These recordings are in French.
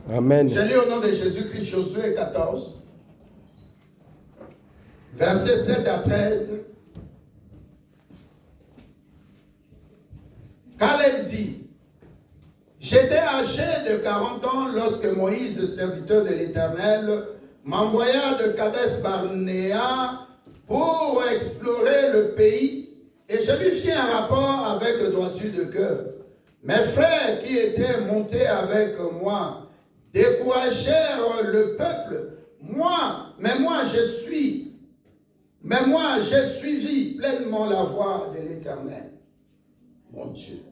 Amen. Je lis au nom de Jésus-Christ, Josué 14, versets 7 à 13. Caleb dit, j'étais âgé de 40 ans lorsque Moïse, serviteur de l'Éternel, m'envoya de Kades Barnéa pour explorer le pays, et je lui fis un rapport avec droiture de cœur. Mes frères qui étaient montés avec moi découragèrent le peuple. Mais moi j'ai suivi pleinement la voie de l'Éternel, mon Dieu.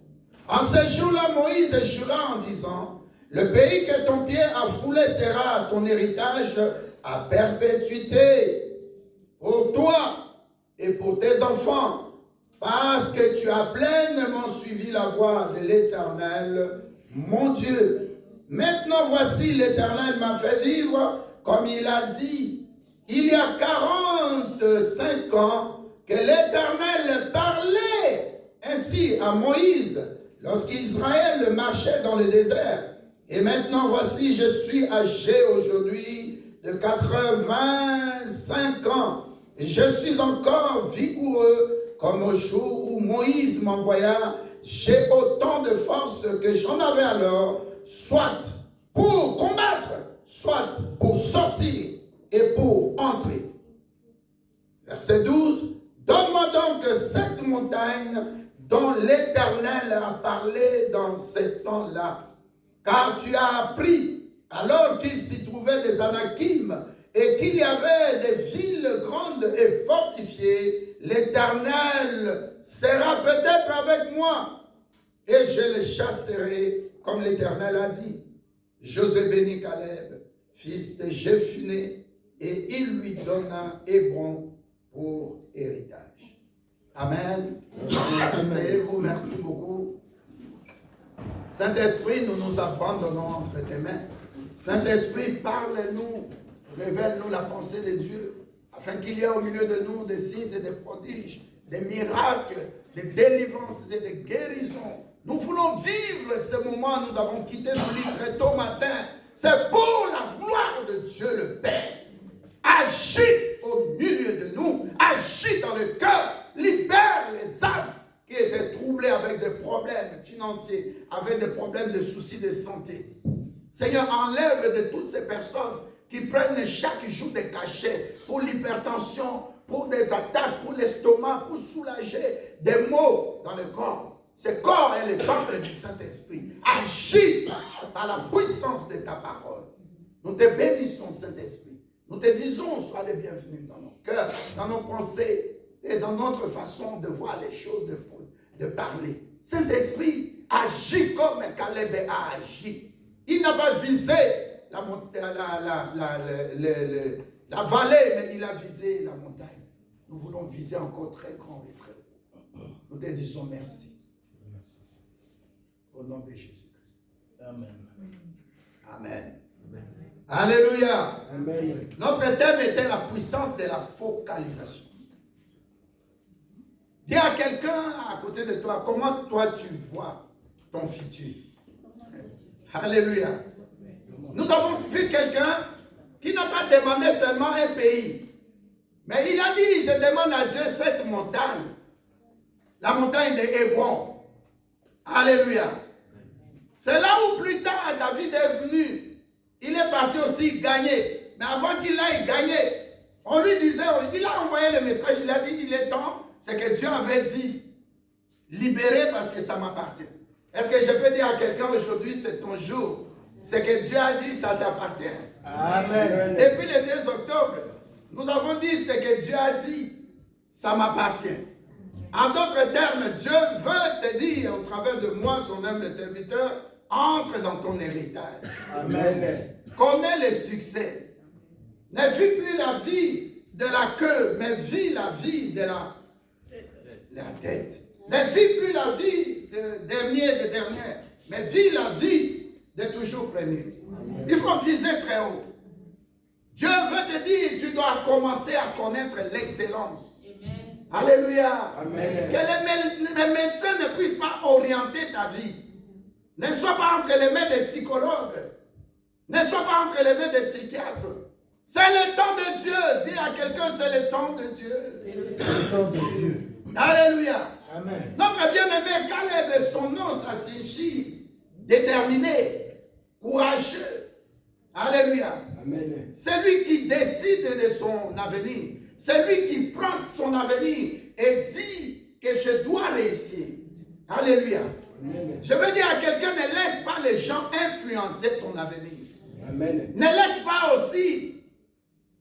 En ce jour-là, Moïse jura en disant, le pays que ton pied a foulé sera ton héritage à perpétuité pour toi et pour tes enfants, parce que tu as pleinement suivi la voie de l'Éternel, mon Dieu. Maintenant, voici, l'Éternel m'a fait vivre comme il a dit. Il y a 45 ans que l'Éternel parlait ainsi à Moïse lorsqu'Israël marchait dans le désert. Et maintenant, voici, je suis âgé aujourd'hui de 85 ans. Et je suis encore vigoureux comme au jour où Moïse m'envoya. J'ai autant de force que j'en avais alors, soit pour combattre, soit pour sortir et pour entrer. Verset 12. Donne-moi donc cette montagne dont l'Éternel a parlé dans ces temps-là. Car tu as appris, alors qu'il s'y trouvait des Anakim, et qu'il y avait des villes grandes et fortifiées, l'Éternel sera peut-être avec moi, et je les chasserai, comme l'Éternel a dit. Josué bénit Caleb, fils de Jephuné, et il lui donna Hébron pour héritage. Amen. Asseyez-vous, merci beaucoup. Saint-Esprit, nous nous abandonnons entre tes mains. Saint-Esprit, parle-nous, révèle-nous la pensée de Dieu, afin qu'il y ait au milieu de nous des signes et des prodiges, des miracles, des délivrances et des guérisons. Nous voulons vivre ce moment. Nous avons quitté nos lits très tôt matin. C'est pour la gloire de Dieu le Père. Agis au milieu de nous, agis dans le cœur, libère les âmes qui étaient troublées avec des problèmes financiers, avec des problèmes de soucis de santé. Seigneur, enlève de toutes ces personnes qui prennent chaque jour des cachets pour l'hypertension, pour des attaques, pour l'estomac, pour soulager des maux dans le corps. Ce corps est le temple du Saint-Esprit. Agis par la puissance de ta parole. Nous te bénissons, Saint-Esprit. Nous te disons, sois le bienvenu dans nos cœurs, dans nos pensées et dans notre façon de voir les choses, de parler. Saint-Esprit, agis comme Caleb a agi. Il n'a pas visé la vallée, mais il a visé la montagne. Nous voulons viser encore très grand et très haut. Nous te disons merci. Au nom de Jésus-Christ. Amen. Amen. Alléluia. Amen. Notre thème était la puissance de la focalisation. Dis à quelqu'un à côté de toi, comment toi tu vois ton futur. Alléluia. Nous avons vu quelqu'un qui n'a pas demandé seulement un pays. Mais il a dit, je demande à Dieu cette montagne. La montagne de Hébron. Alléluia. C'est là où plus tard David est venu. Il est parti aussi gagner. Mais avant qu'il aille gagner, on lui disait, il a envoyé le message, il a dit, il est temps. C'est que Dieu avait dit, libérez parce que ça m'appartient. Est-ce que je peux dire à quelqu'un aujourd'hui, c'est ton jour? C'est que Dieu a dit, ça t'appartient. Amen. Depuis le 2 octobre, nous avons dit, c'est que Dieu a dit, ça m'appartient. En d'autres termes, Dieu veut te dire, au travers de moi, son humble serviteur, entre dans ton héritage. Amen. Connais le succès. Ne vis plus la vie de la queue, mais vis la vie de la tête. Ne vis plus la vie de dernière, mais vis la vie de toujours premier. Amen. Il faut viser très haut. Dieu veut te dire, tu dois commencer à connaître l'excellence. Alléluia. Amen. Que les médecins ne puissent pas orienter ta vie. Ne sois pas entre les mains des psychologues. Ne sois pas entre les mains des psychiatres. C'est le temps de Dieu. Dis à quelqu'un, c'est le temps de Dieu. Le temps de Dieu. Alléluia. Amen. Notre bien-aimé Caleb, son nom, ça signifie déterminé, courageux. Alléluia. Amen. C'est lui qui décide de son avenir. C'est lui qui prend son avenir et dit que je dois réussir. Alléluia. Amen. Je veux dire à quelqu'un, ne laisse pas les gens influencer ton avenir. Amen. Ne laisse pas aussi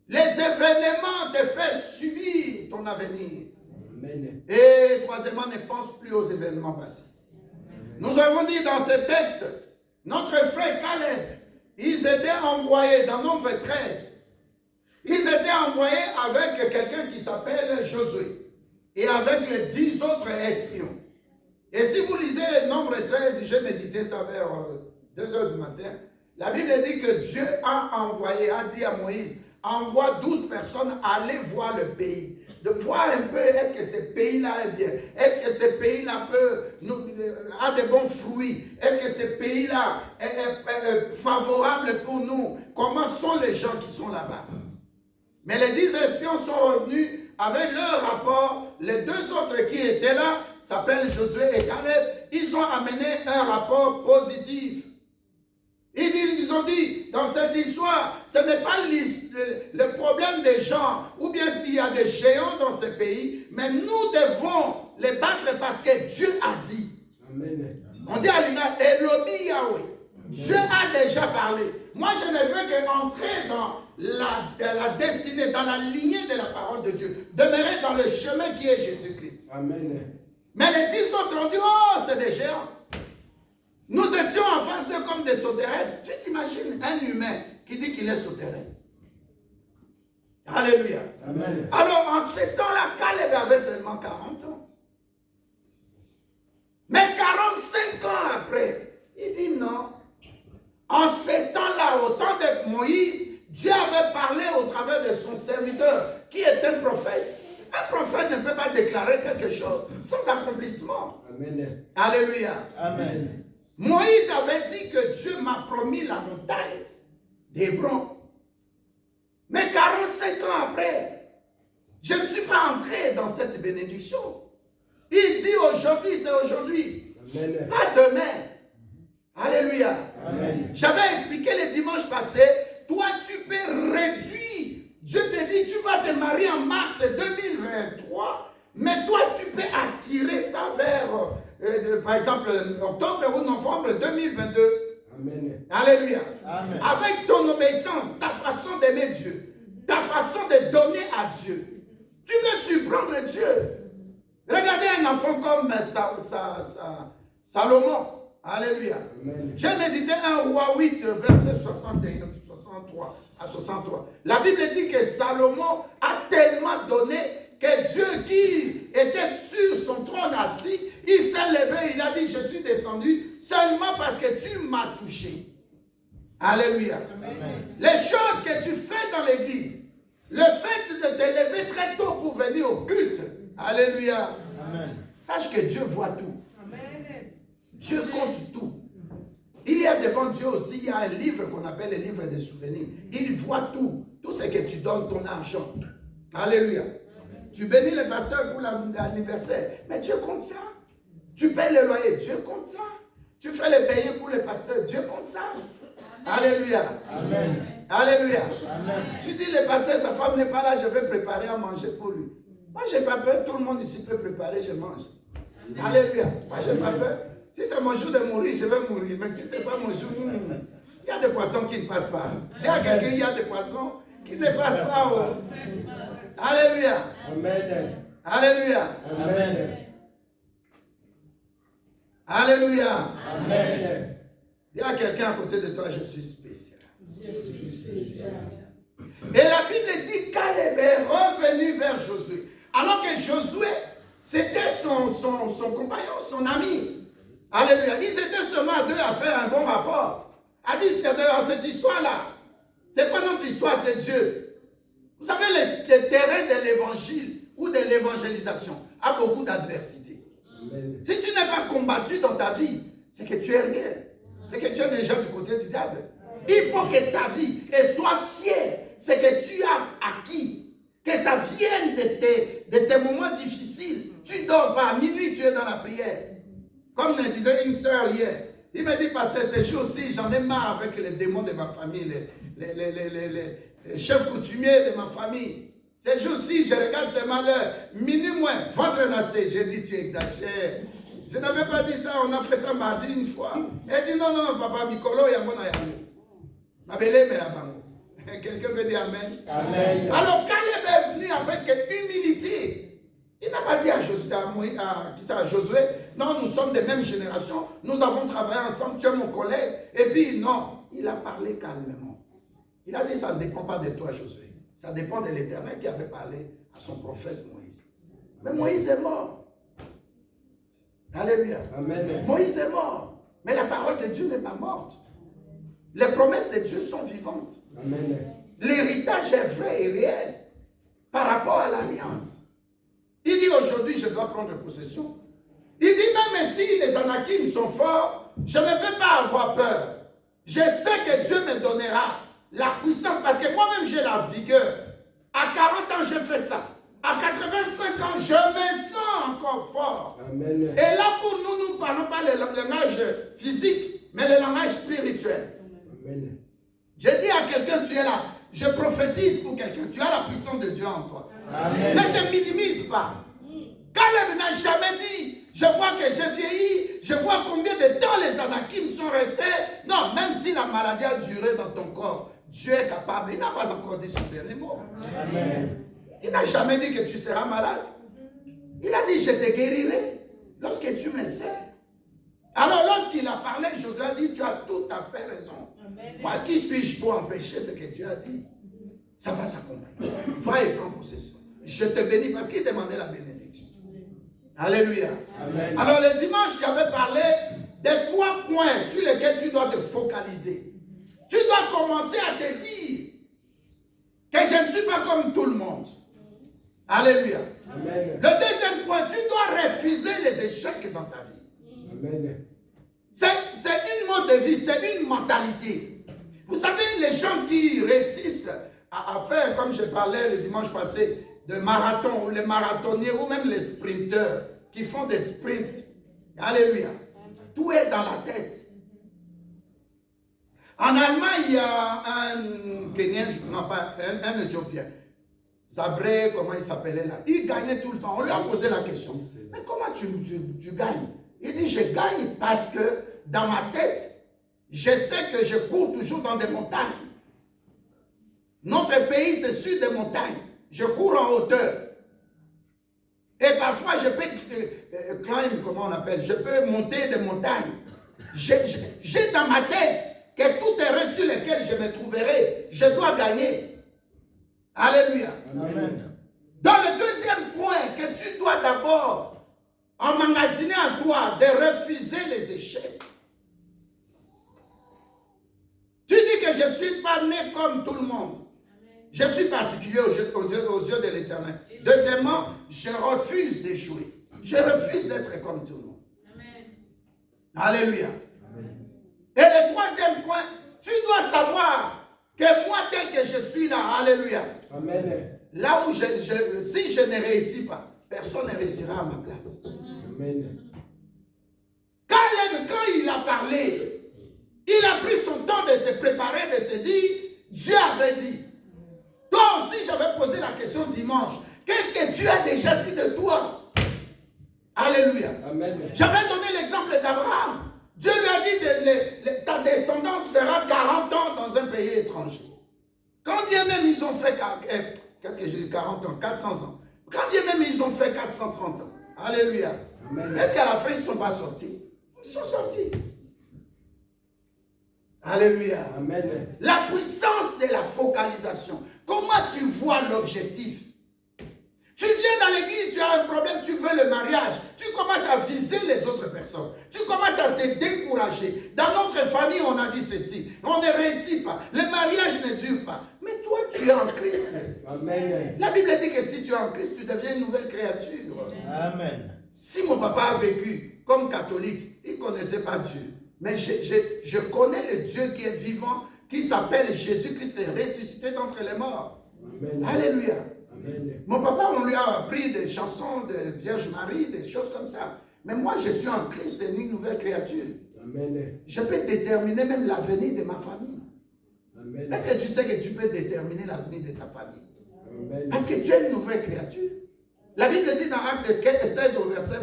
les événements te faire subir ton avenir. Amen. Et troisièmement, ne pense plus aux événements passés. Nous avons dit dans ce texte, notre frère Caleb, ils étaient envoyés dans Nombre 13. Ils étaient envoyés avec quelqu'un qui s'appelle Josué et avec les 10 autres espions. Et si vous lisez Nombre 13, j'ai médité ça vers 2 heures du matin, la Bible dit que Dieu a dit à Moïse, envoie 12 personnes aller voir le pays. De voir un peu, est-ce que ce pays-là est bien? Est-ce que ce pays-là a de bons fruits? Est-ce que ce pays-là est favorable pour nous? Comment sont les gens qui sont là-bas? Mais les 10 espions sont revenus avec leur rapport. Les 2 autres qui étaient là, s'appellent Josué et Caleb, ils ont amené un rapport positif. Ils ont dit, dans cette histoire, ce n'est pas le problème des gens, ou bien s'il y a des géants dans ce pays, mais nous devons les battre parce que Dieu a dit. Amen. On dit à l'Inga, Elobi Yahweh. Dieu a déjà parlé. Moi, je ne veux qu'entrer dans la destinée, dans la lignée de la parole de Dieu. Demeurer dans le chemin qui est Jésus-Christ. Amen. Mais les 10 autres ont dit, oh, c'est des géants. Nous étions en face d'eux comme des sauterelles. Tu t'imagines un humain qui dit qu'il est sauterelle? Alléluia. Amen. Alors, en ce temps-là, Caleb avait seulement 40 ans. Mais 45 ans après, il dit non. En ce temps-là, au temps de Moïse, Dieu avait parlé au travers de son serviteur, qui est un prophète. Un prophète ne peut pas déclarer quelque chose sans accomplissement. Amen. Alléluia. Amen. Moïse avait dit que Dieu m'a promis la montagne d'Hébron. Mais 45 ans après, je ne suis pas entré dans cette bénédiction. Il dit aujourd'hui, c'est aujourd'hui. Amen. Pas demain. Alléluia. Amen. J'avais expliqué le dimanche passé, toi tu peux réduire. Dieu te dit, tu vas te marier en mars 2023, mais toi tu peux attirer ça vers, par exemple, octobre ou novembre 2022. Amen. Alléluia. Amen. Avec ton obéissance, ta façon d'aimer Dieu, ta façon de donner à Dieu, tu peux surprendre Dieu. Regardez un enfant comme Salomon. Alléluia. Amen. J'ai médité 1 Roi 8, verset 63 à 63. La Bible dit que Salomon a tellement donné que Dieu qui était sur son trône assis, il s'est levé, il a dit, je suis descendu seulement parce que tu m'as touché. Alléluia. Amen. Les choses que tu fais dans l'église, le fait de te lever très tôt pour venir au culte, alléluia, Amen. sache que Dieu voit tout. Dieu compte tout. Il y a devant Dieu aussi, il y a un livre qu'on appelle le livre des souvenirs. Il voit tout. Tout ce que tu donnes, ton argent. Alléluia. Tu bénis le pasteur pour l'anniversaire. Mais Dieu compte ça. Tu payes le loyer. Dieu compte ça. Tu fais les payés pour le pasteur. Dieu compte ça. Alléluia. Amen. Alléluia. Amen. Tu dis le pasteur, sa femme n'est pas là, je vais préparer à manger pour lui. Moi, je n'ai pas peur. Tout le monde ici peut préparer, je mange. Alléluia. Moi, je n'ai pas peur. Si c'est mon jour de mourir, je vais mourir. Mais si ce n'est pas mon jour, il y a des poissons qui ne passent pas. Il y a quelqu'un, il y a des poissons qui ne passent pas. Oh. Alléluia. Amen. Alléluia. Amen. Alléluia. Amen. Il y a quelqu'un à côté de toi, je suis spécial. Et la Bible dit qu'Caleb est revenu vers Josué. Alors que Josué, c'était son compagnon, son ami. Alléluia. Ils étaient seulement à deux à faire un bon rapport. A dit, c'est dans cette histoire-là. Ce n'est pas notre histoire, c'est Dieu. Vous savez, le terrain de l'évangile ou de l'évangélisation a beaucoup d'adversité. Si tu n'es pas combattu dans ta vie, c'est que tu es rien. C'est que tu es déjà du côté du diable. Il faut que ta vie, et sois fier, c'est que tu as acquis, que ça vienne de tes moments difficiles. Tu dors pas, à minuit tu es dans la prière. Comme me disait une soeur hier, il me dit, pasteur, ces jours-ci, j'en ai marre avec les démons de ma famille, les chefs coutumiers de ma famille. Ces jours-ci, je regarde ces malheurs, minuit moins, ventre nassé. J'ai dit, tu exagères. Je n'avais pas dit ça, on a fait ça mardi une fois. Elle dit, non, papa, Mikolo, Yamona, Yamou. Ma belle mère, quelqu'un peut dire Amen. Amen. Alors, Caleb est venu avec humilité. Il n'a pas dit à Josué, non, nous sommes des mêmes générations, nous avons travaillé ensemble, tu es mon collègue. Et puis, non, il a parlé calmement. Il a dit, ça ne dépend pas de toi, Josué. Ça dépend de l'Éternel qui avait parlé à son prophète Moïse. Mais Moïse est mort. Alléluia. Amen. Moïse est mort. Mais la parole de Dieu n'est pas morte. Les promesses de Dieu sont vivantes. Amen. L'héritage est vrai et réel par rapport à l'alliance. Il dit aujourd'hui, je dois prendre possession. Il dit même si les Anakim sont forts, je ne vais pas avoir peur. Je sais que Dieu me donnera la puissance parce que moi-même j'ai la vigueur. À 40 ans, je fais ça. À 85 ans, je me sens encore fort. Amen. Et là, pour nous, nous ne parlons pas le langage physique, mais le langage spirituel. Amen. Je dis à quelqu'un, tu es là. Je prophétise pour quelqu'un. Tu as la puissance de Dieu en toi. Amen. Ne te minimise pas. Caleb n'a jamais dit, je vois que j'ai vieilli, je vois combien de temps les Anakim sont restés. Non, même si la maladie a duré dans ton corps, Dieu est capable. Il n'a pas encore dit son dernier mot. Amen. Il n'a jamais dit que tu seras malade. Il a dit, je te guérirai lorsque tu me sais. Alors lorsqu'il a parlé, Josué a dit, tu as tout à fait raison. Amen. Moi, qui suis-je pour empêcher ce que Dieu a dit? Ça va s'accomplir. Va et prends possession. Je te bénis parce qu'il demandait la bénédiction. Alléluia. Amen. Alors le dimanche, j'avais parlé des 3 points sur lesquels tu dois te focaliser. Tu dois commencer à te dire que je ne suis pas comme tout le monde. Alléluia. Amen. Le deuxième point, tu dois refuser les échecs dans ta vie. Amen. C'est une mode de vie, c'est une mentalité. Vous savez, les gens qui réussissent à faire, comme je parlais le dimanche passé, de marathon, ou les marathoniens, ou même les sprinteurs, qui font des sprints. Alléluia. Tout est dans la tête. En Allemagne, il y a un Kenyan, non pas, un Éthiopien. Sabré, comment il s'appelait là. Il gagnait tout le temps. On lui a posé la question. Mais comment tu gagnes? Il dit, je gagne parce que dans ma tête, je sais que je cours toujours dans des montagnes. Notre pays, c'est sur des montagnes. Je cours en hauteur. Et parfois, je peux climb, comment on appelle, je peux monter des montagnes. J'ai dans ma tête que tout terrain sur lequel je me trouverai, je dois gagner. Alléluia. Amen. Dans le deuxième point, que tu dois d'abord emmagasiner en toi de refuser les échecs. Tu dis que je ne suis pas né comme tout le monde. Je suis particulier aux yeux de l'Éternel. Deuxièmement, je refuse d'échouer. Je refuse d'être comme tout le monde. Amen. Alléluia. Amen. Et le troisième point, tu dois savoir que moi tel que je suis là, alléluia. Amen. Là où si je ne réussis pas, personne ne réussira à ma place. Amen. Caleb, quand il a parlé, il a pris son temps de se préparer, de se dire, Dieu avait dit. Toi aussi, j'avais posé la question dimanche. Qu'est-ce que Dieu a déjà dit de toi? Alléluia. J'avais donné l'exemple d'Abraham. Dieu lui a dit, ta descendance fera 40 ans dans un pays étranger. Quand bien même ils ont fait, qu'est-ce que j'ai dit, 40 ans, 400 ans. Quand bien même ils ont fait 430 ans. Alléluia. Est-ce qu'à la fin, ils ne sont pas sortis? Ils sont sortis. Alléluia. Amen. La puissance de la focalisation. Comment tu vois l'objectif? Tu viens dans l'église, tu as un problème, tu veux le mariage. Tu commences à viser les autres personnes. Tu commences à te décourager. Dans notre famille, on a dit ceci. On ne réussit pas. Le mariage ne dure pas. Mais toi, tu es en Christ. Amen. La Bible dit que si tu es en Christ, tu deviens une nouvelle créature. Amen. Si mon papa a vécu comme catholique, il ne connaissait pas Dieu. Mais je connais le Dieu qui est vivant, qui s'appelle Jésus-Christ est ressuscité d'entre les morts. Amen. Alléluia. Amen. Mon papa, on lui a appris des chansons de Vierge Marie, des choses comme ça. Mais moi, je suis en Christ, une nouvelle créature. Amen. Je peux déterminer même l'avenir de ma famille. Amen. Est-ce que tu sais que tu peux déterminer l'avenir de ta famille? Amen. Parce que tu es une nouvelle créature. La Bible dit dans Acte 16 au verset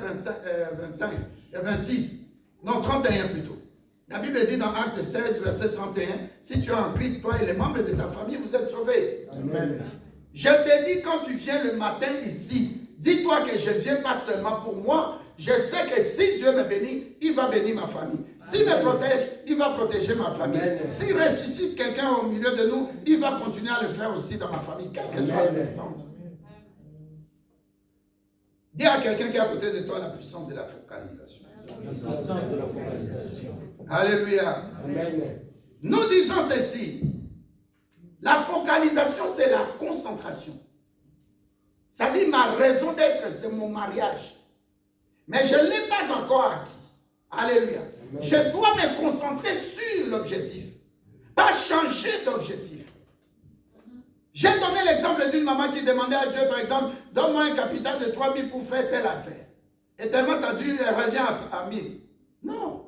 26, non 31 plutôt. La Bible dit dans Acte 16, verset 31, si tu es en Christ, toi et les membres de ta famille, vous êtes sauvés. Amen. Je te dis, quand tu viens le matin ici, dis-toi que je ne viens pas seulement pour moi. Je sais que si Dieu me bénit, il va bénir ma famille. S'il me protège, il va protéger ma famille. Amen. S'il ressuscite quelqu'un au milieu de nous, il va continuer à le faire aussi dans ma famille, quelle que soit l'instance. Dis à quelqu'un qui est à côté de toi la puissance de la focalisation. La puissance de la focalisation. Alléluia. Amen. Nous disons ceci. La focalisation, c'est la concentration. Ça dit, ma raison d'être, c'est mon mariage. Mais je ne l'ai pas encore acquis. Alléluia. Amen. Je dois me concentrer sur l'objectif. Pas changer d'objectif. J'ai donné l'exemple d'une maman qui demandait à Dieu, par exemple, donne-moi un capital de 3 000 pour faire telle affaire. Et tellement ça dure, elle revient à 1 000. Non.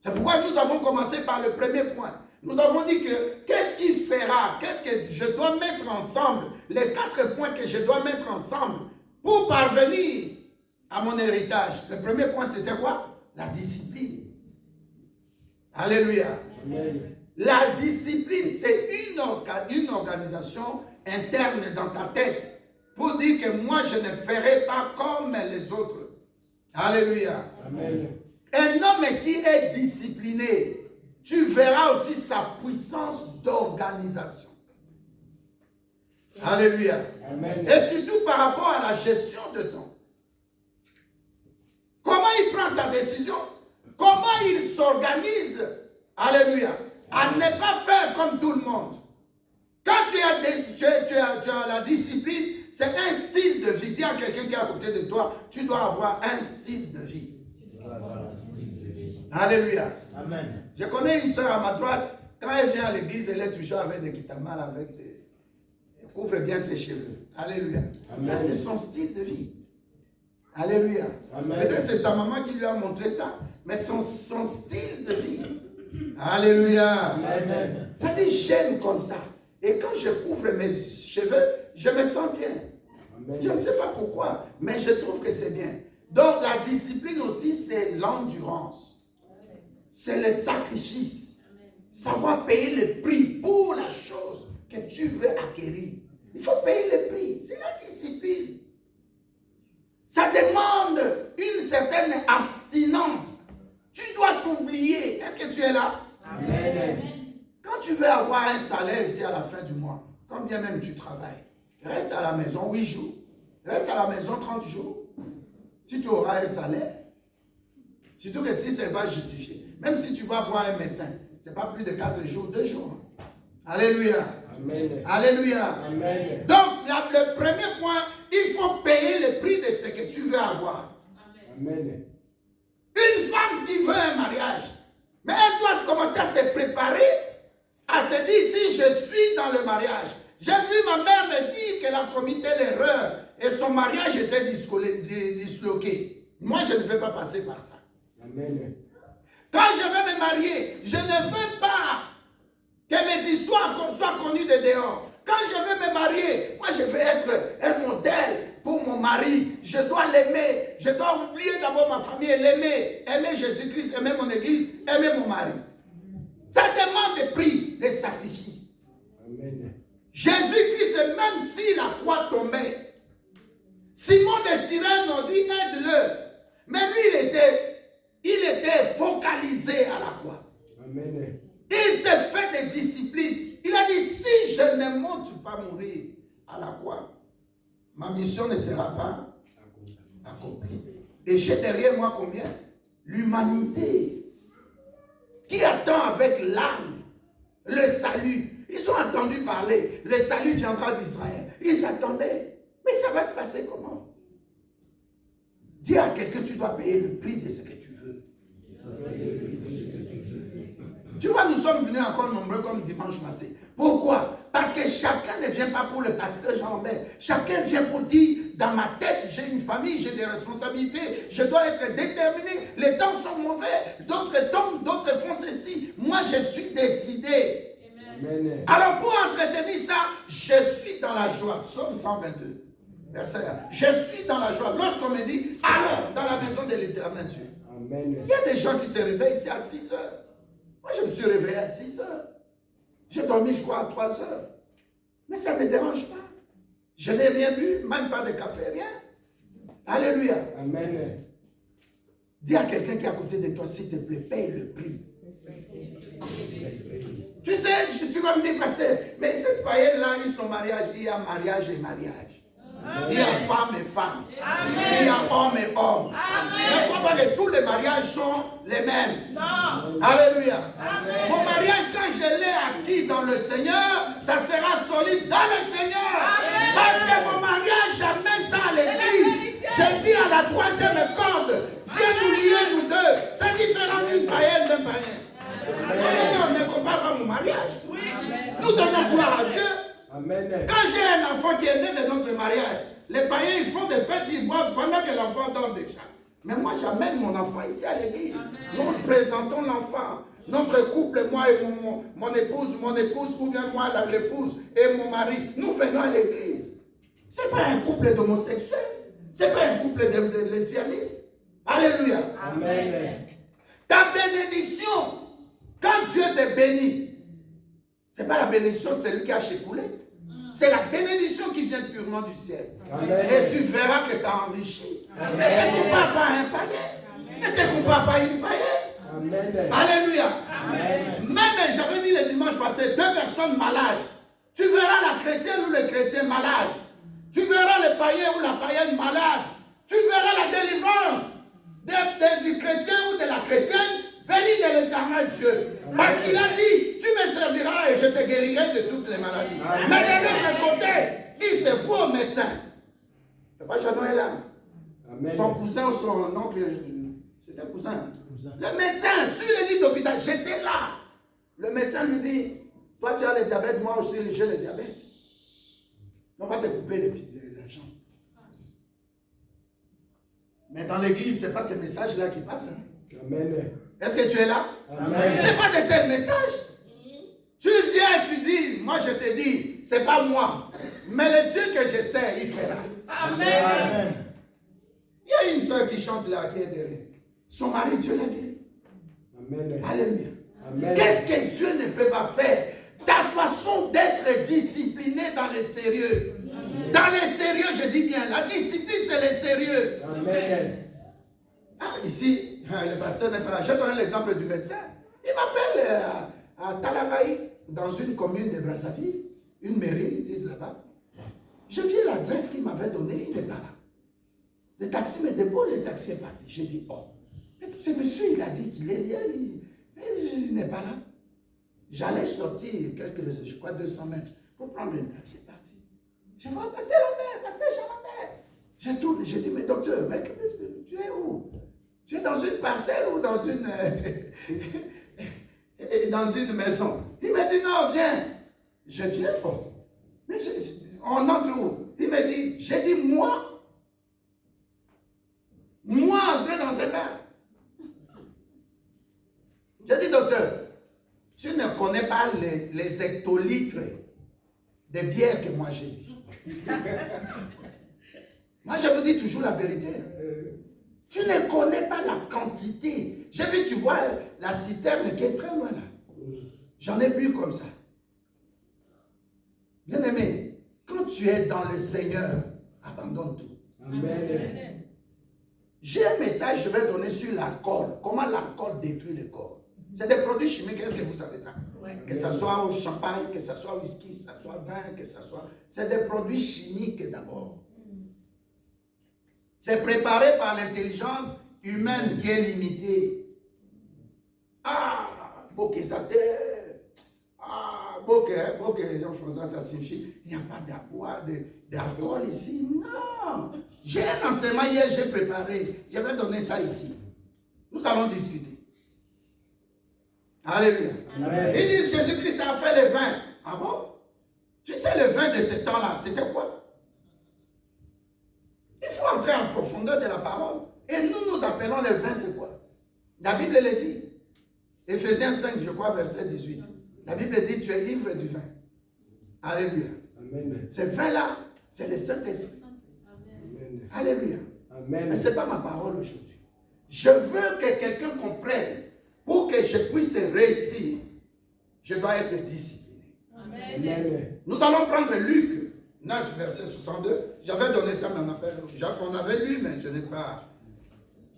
C'est pourquoi nous avons commencé par le premier point. Nous avons dit que qu'est-ce qui fera, qu'est-ce que je dois mettre ensemble, les 4 points que je dois mettre ensemble pour parvenir à mon héritage. Le premier point, c'était quoi? La discipline. Alléluia. Amen. La discipline, c'est une organisation interne dans ta tête pour dire que moi, je ne ferai pas comme les autres. Alléluia. Amen. Un homme qui est discipliné, tu verras aussi sa puissance d'organisation. Alléluia. Amen. Et surtout par rapport à la gestion de temps. Comment il prend sa décision? Comment il s'organise? Alléluia. À ne pas faire comme tout le monde. Quand tu as la discipline, c'est un style de vie. Dis à quelqu'un qui est à côté de toi, tu dois avoir un style de vie. Alléluia. Amen. Je connais une soeur à ma droite, quand elle vient à l'église, elle est toujours avec des kitamas, elle couvre bien ses cheveux. Alléluia. Amen. Ça, c'est son style de vie. Alléluia. Peut-être c'est sa maman qui lui a montré ça, mais son style de vie. Alléluia. Amen. Ça dit, j'aime comme ça. Et quand je couvre mes cheveux, je me sens bien. Amen. Je ne sais pas pourquoi, mais je trouve que c'est bien. Donc la discipline aussi, c'est l'endurance. C'est le sacrifice. Savoir payer le prix pour la chose que tu veux acquérir. Il faut payer le prix. C'est la discipline. Ça demande une certaine abstinence. Tu dois t'oublier. Est-ce que tu es là? Amen. Quand tu veux avoir un salaire ici à la fin du mois, quand bien même tu travailles, reste à la maison 8 jours. Reste à la maison 30 jours. Si tu auras un salaire, surtout que si c'est pas justifié, même si tu vas voir un médecin, ce n'est pas plus de 4 jours, 2 jours. Alléluia. Amen. Alléluia. Amen. Donc, le premier point, il faut payer le prix de ce que tu veux avoir. Amen. Une femme qui veut un mariage, mais elle doit commencer à se préparer, à se dire, si je suis dans le mariage, j'ai vu ma mère me dire qu'elle a commis l'erreur et son mariage était disloqué. Moi, je ne vais pas passer par ça. Amen. Quand je vais me marier, je ne veux pas que mes histoires soient connues de dehors. Quand je vais me marier, moi je veux être un modèle pour mon mari. Je dois l'aimer. Je dois oublier d'abord ma famille et l'aimer. Aimer Jésus-Christ, aimer mon église, aimer mon mari. Ça demande des prix, des sacrifices. Amen. Jésus-Christ, même si la croix tombait, Simon de Cyrène a dit aide-le. Mais lui, il était focalisé à la croix. Amen. Il s'est fait des disciplines. Il a dit, si je ne monte pas mourir à la croix, ma mission ne sera pas accomplie. Et j'ai derrière moi combien? L'humanité qui attend avec l'âme le salut. Ils ont entendu parler, le salut viendra d'Israël. Ils attendaient. Mais ça va se passer comment? Dis à quelqu'un, tu dois payer le prix de ce que tu veux. Tu vois, nous sommes venus encore nombreux comme dimanche passé. Pourquoi? Parce que chacun ne vient pas pour le pasteur Jean-Lambert. Chacun vient pour dire, dans ma tête, j'ai une famille, j'ai des responsabilités, je dois être déterminé. Les temps sont mauvais, d'autres tombent, d'autres font ceci. Moi, je suis décidé. Amen. Alors, pour entretenir ça, je suis dans la joie. Psaume 122, verset 1. Je suis dans la joie. Lorsqu'on me dit, alors, dans la maison de l'Éternel Dieu. Amen. Il y a des gens qui se réveillent ici à 6 heures. Moi, je me suis réveillé à 6 heures. J'ai dormi, je crois, à 3 heures. Mais ça ne me dérange pas. Je n'ai rien bu, même pas de café, rien. Alléluia. Amen. Dis à quelqu'un qui est à côté de toi, s'il te plaît, paye le prix. Tu sais, tu vas me dire, pasteur, mais cette païenne-là, ils sont mariage, il y a mariage et mariage. Amen. Il y a femme et femme. Amen. Il y a homme et homme. Ne crois pas que tous les mariages sont les mêmes. Non. Alléluia. Amen. Mon mariage, quand je l'ai acquis dans le Seigneur, ça sera solide dans le Seigneur. Amen. Parce que mon mariage, j'amène ça à l'église. J'ai dit à la troisième corde, viens nous lier nous deux. C'est différent d'une païenne d'un païen. Non, ne compare pas mon mariage. Oui. Nous donnons gloire à Dieu. Amen. Quand j'ai un enfant qui est né de notre mariage, les païens ils font des fêtes, ils boivent pendant que l'enfant dort déjà. Mais moi j'amène mon enfant ici à l'église. Nous présentons l'enfant. Notre couple, moi et mon épouse, ou bien moi l'épouse et mon mari, nous venons à l'église. Ce n'est pas un couple d'homosexuels. Ce n'est pas un couple de lesbianistes. Alléluia. Amen. Ta bénédiction, quand Dieu te bénit, ce n'est pas la bénédiction, c'est lui qui a chécoulé. C'est la bénédiction qui vient purement du ciel. Amen. Et tu verras que ça enrichit. Amen. Ne te compare pas à un païen. Ne te compare pas à une païenne. Amen. Alléluia. Amen. Même, j'avais dit le dimanche passé, 2 personnes malades. Tu verras la chrétienne ou le chrétien malade. Tu verras le païen ou la païenne malade. Tu verras la délivrance du chrétien ou de la chrétienne venue de l'éternel Dieu. Amen. Parce qu'il a dit, tu me serviras et je te guérirai de toutes les maladies. Amen. Mais de l'autre côté, il c'est vous au médecin. C'est pas Jean-Noël là. Amen. Son cousin ou son oncle, c'était un cousin. Le médecin, sur le lit d'hôpital, j'étais là. Le médecin lui dit, toi tu as le diabète, moi aussi j'ai le diabète. On va te couper les jambes. Mais dans l'église, ce n'est pas ces messages-là qui passent. Hein. Amen. Est-ce que tu es là? Amen. Ce n'est pas de tels messages. Tu viens, tu dis, moi je te dis, ce n'est pas moi. Mais le Dieu que je sais, il fera. Amen. Amen. Il y a une soeur qui chante là, qui est derrière. Son mari, Dieu l'a dit. Amen. Alléluia. Amen. Qu'est-ce que Dieu ne peut pas faire? Ta façon d'être discipliné dans le sérieux. Amen. Dans le sérieux, je dis bien, la discipline c'est le sérieux. Amen. Ah, ici, le pasteur n'est pas là. Je donne l'exemple du médecin. Il m'appelle à Talagaï, dans une commune de Brazzaville, une mairie, ils disent là-bas. Je viens l'adresse qu'il m'avait donnée, il n'est pas là. Le taxi me dépose, le taxi est parti. J'ai dit, oh, mais ce monsieur, il a dit qu'il est là, il n'est pas là. J'allais sortir quelques, je crois, 200 mètres pour prendre un taxi, c'est parti. Je vois, pasteur Lambert, pasteur Jean Lambert. Je tourne, je dis, mais docteur, mais tu es où? Tu es dans une parcelle ou dans une, dans une maison? Il me dit, non, viens. Je viens, oh. Mais on entre où? Il me dit, j'ai dit, moi entrer dans ces bains. J'ai dit, docteur, tu ne connais pas les hectolitres de bière que moi j'ai. Moi, je vous dis toujours la vérité. Tu ne connais pas la quantité. J'ai vu, tu vois, la citerne qui est très loin là. J'en ai bu comme ça. Bien aimé, quand tu es dans le Seigneur, abandonne tout. Amen. J'ai un message que je vais donner sur l'alcool. Comment l'alcool détruit le corps. C'est des produits chimiques, est-ce que vous savez ça? Ouais. Que ce soit au champagne, que ce soit whisky, que ce soit vin, que ce soit... C'est des produits chimiques d'abord. C'est préparé par l'intelligence humaine qui est limitée. Ah, Bokézate. Ah, Boké, Jean-François, ça signifie, il n'y a pas d'alcool ici. Non. J'ai un enseignement hier, j'ai préparé. Je vais donner ça ici. Nous allons discuter. Alléluia. Amen. Ils disent Jésus-Christ a fait le vin. Ah bon? Tu sais, le vin de ce temps-là, c'était quoi? Il faut entrer en profondeur de la parole. Et nous appelons le vin, c'est quoi? La Bible le dit. Éphésiens 5, je crois, verset 18. La Bible dit, tu es ivre du vin. Alléluia. Amen. Ce vin-là, c'est le Saint-Esprit. Amen. Alléluia. Amen. Mais ce n'est pas ma parole aujourd'hui. Je veux que quelqu'un comprenne. Pour que je puisse réussir, je dois être discipliné. Amen. Nous allons prendre Luc 9, verset 62. J'avais donné ça, mais on avait lu, mais je n'ai pas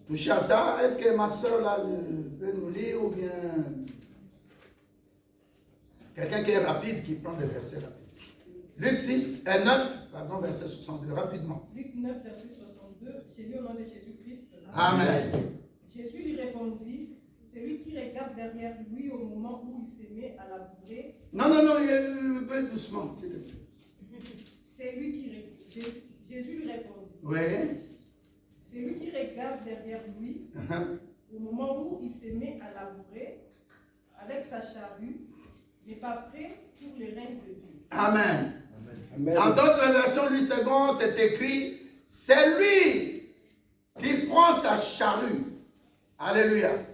touché à ça. Est-ce que ma soeur là peut nous lire ou bien quelqu'un qui est rapide, qui prend des versets rapides? Luc 9, verset 62, rapidement. Luc 9, verset 62, j'ai lu au nom de Jésus-Christ. Amen. Jésus lui répondit, celui qui regarde derrière lui au moment où il se met à labourer. Non, un peu doucement, s'il te plaît. Jésus lui répondit. Oui. Celui qui regarde derrière lui au moment où il se met à labourer avec sa charrue n'est pas prêt pour le règne de Dieu. Amen. Amen. Dans d'autres versions, lui second, c'est écrit, c'est lui qui prend sa charrue. Alléluia.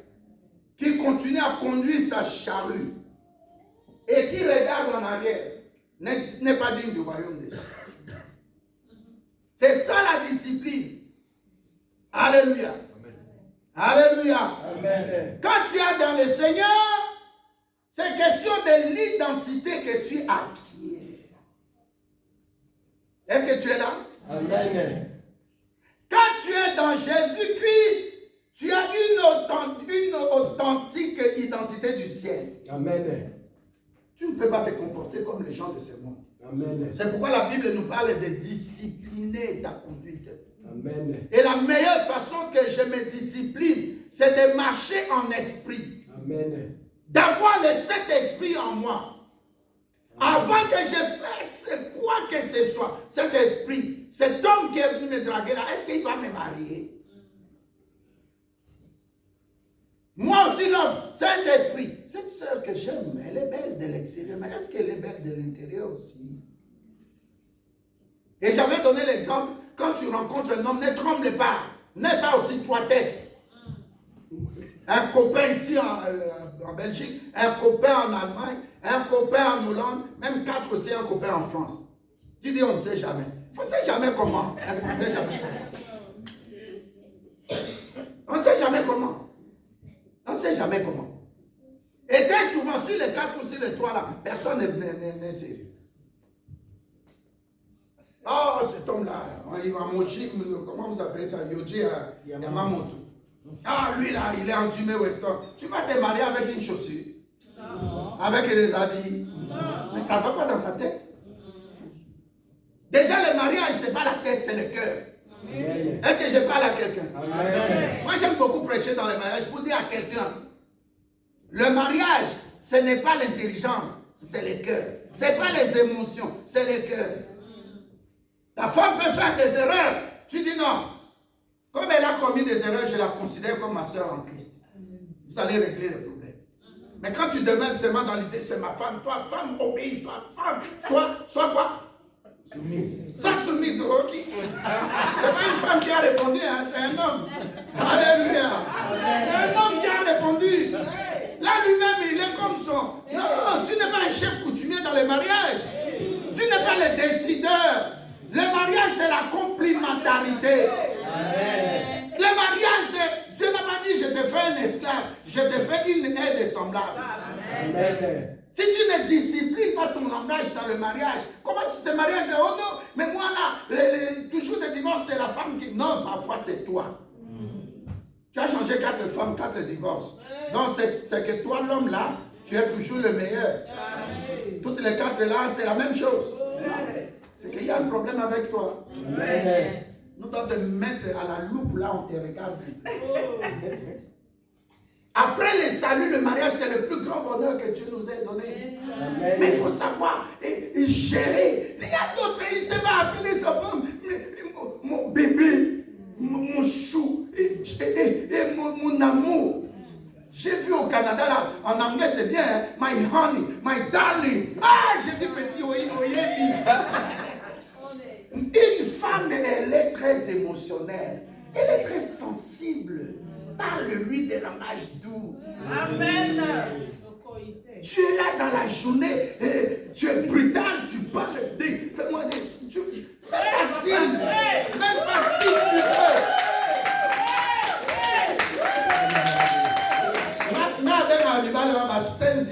Qui continue à conduire sa charrue. Et qui regarde en arrière. N'est pas digne du royaume des cieux. C'est ça la discipline. Alléluia. Alléluia. Amen. Quand tu es dans le Seigneur, c'est question de l'identité que tu acquiers. Est-ce que tu es là? Amen. Quand tu es dans Jésus-Christ, tu as une authentique identité du ciel. Amen. Tu ne peux pas te comporter comme les gens de ce monde. Amen. C'est pourquoi la Bible nous parle de discipliner ta conduite. Amen. Et la meilleure façon que je me discipline, c'est de marcher en esprit. Amen. D'avoir le Saint-Esprit en moi. Avant que je fasse quoi que ce soit, cet esprit, cet homme qui est venu me draguer là, est-ce qu'il va me marier? Moi aussi l'homme, Saint-Esprit. Cette sœur que j'aime, elle est belle de l'extérieur, mais est-ce qu'elle est belle de l'intérieur aussi? Et j'avais donné l'exemple, quand tu rencontres un homme, ne tremble pas, n'aie pas aussi trois têtes. Un copain ici en Belgique, un copain en Allemagne, un copain en Hollande, même 4 aussi, un copain en France. Tu dis on ne sait jamais. On ne sait jamais comment. On ne sait jamais comment. On ne sait jamais comment. On ne sait jamais comment. Et très souvent, sur les 4 ou sur les 3 là, personne n'est sérieux. Oh, cet homme-là, il va manger, comment vous appelez ça? Yoji Yamamoto. Ah, lui là, il est en Jimmy Weston. Tu vas te marier avec une chaussure? Non. Avec des habits? Non. Mais ça ne va pas dans ta tête. Déjà, le mariage, ce n'est pas la tête, c'est le cœur. Est-ce que je parle à quelqu'un? Moi, j'aime beaucoup prêcher dans le mariage pour dire à quelqu'un, le mariage, ce n'est pas l'intelligence, c'est le cœur. Ce n'est pas les émotions, c'est le cœur. Ta femme peut faire des erreurs. Tu dis non. Comme elle a commis des erreurs, je la considère comme ma soeur en Christ. Vous allez régler les problèmes. Mais quand tu demeures seulement dans l'idée, c'est ma femme, toi, femme, obéis, sois femme, sois quoi? Soumise. Sois soumise, ok? C'est pas une femme qui a répondu, hein, c'est un homme. Alléluia. C'est un homme qui a répondu. Là, lui-même, il est comme son. Non, tu n'es pas un chef coutumier dans le mariage. Tu n'es pas le décideur. Le mariage, c'est la complémentarité. Amen. Le mariage, c'est, Dieu n'a pas dit, je te fais un esclave, je te fais une aide semblable. Amen. Si tu ne disciplines pas ton langage dans le mariage, comment tu sais mariage? Oh non, mais moi là, toujours le divorce, c'est la femme qui... Non, parfois c'est toi. Tu as changé 4 femmes, 4 divorces. Donc c'est que toi, l'homme là, tu es toujours le meilleur. Toutes les 4 là, c'est la même chose. C'est qu'il y a un problème avec toi. Amen. Nous devons te mettre à la loupe là, on te regarde. Après le salut, le mariage, c'est le plus grand bonheur que Dieu nous a donné. Amen. Mais il faut savoir et gérer. Il y a d'autres, il se va appeler sa femme, mon bébé, mon chou, et mon amour. J'ai vu au au Canada, là, en anglais, c'est bien, hein? My honey, my darling. Ah, j'ai dit petit oyemi. Une femme, elle est très émotionnelle. Elle est très sensible. Parle-lui des langages doux. Amen. Tu es là dans la journée, tu es brutal, tu parles. Fais-moi des. Facile. Même pas si tu veux.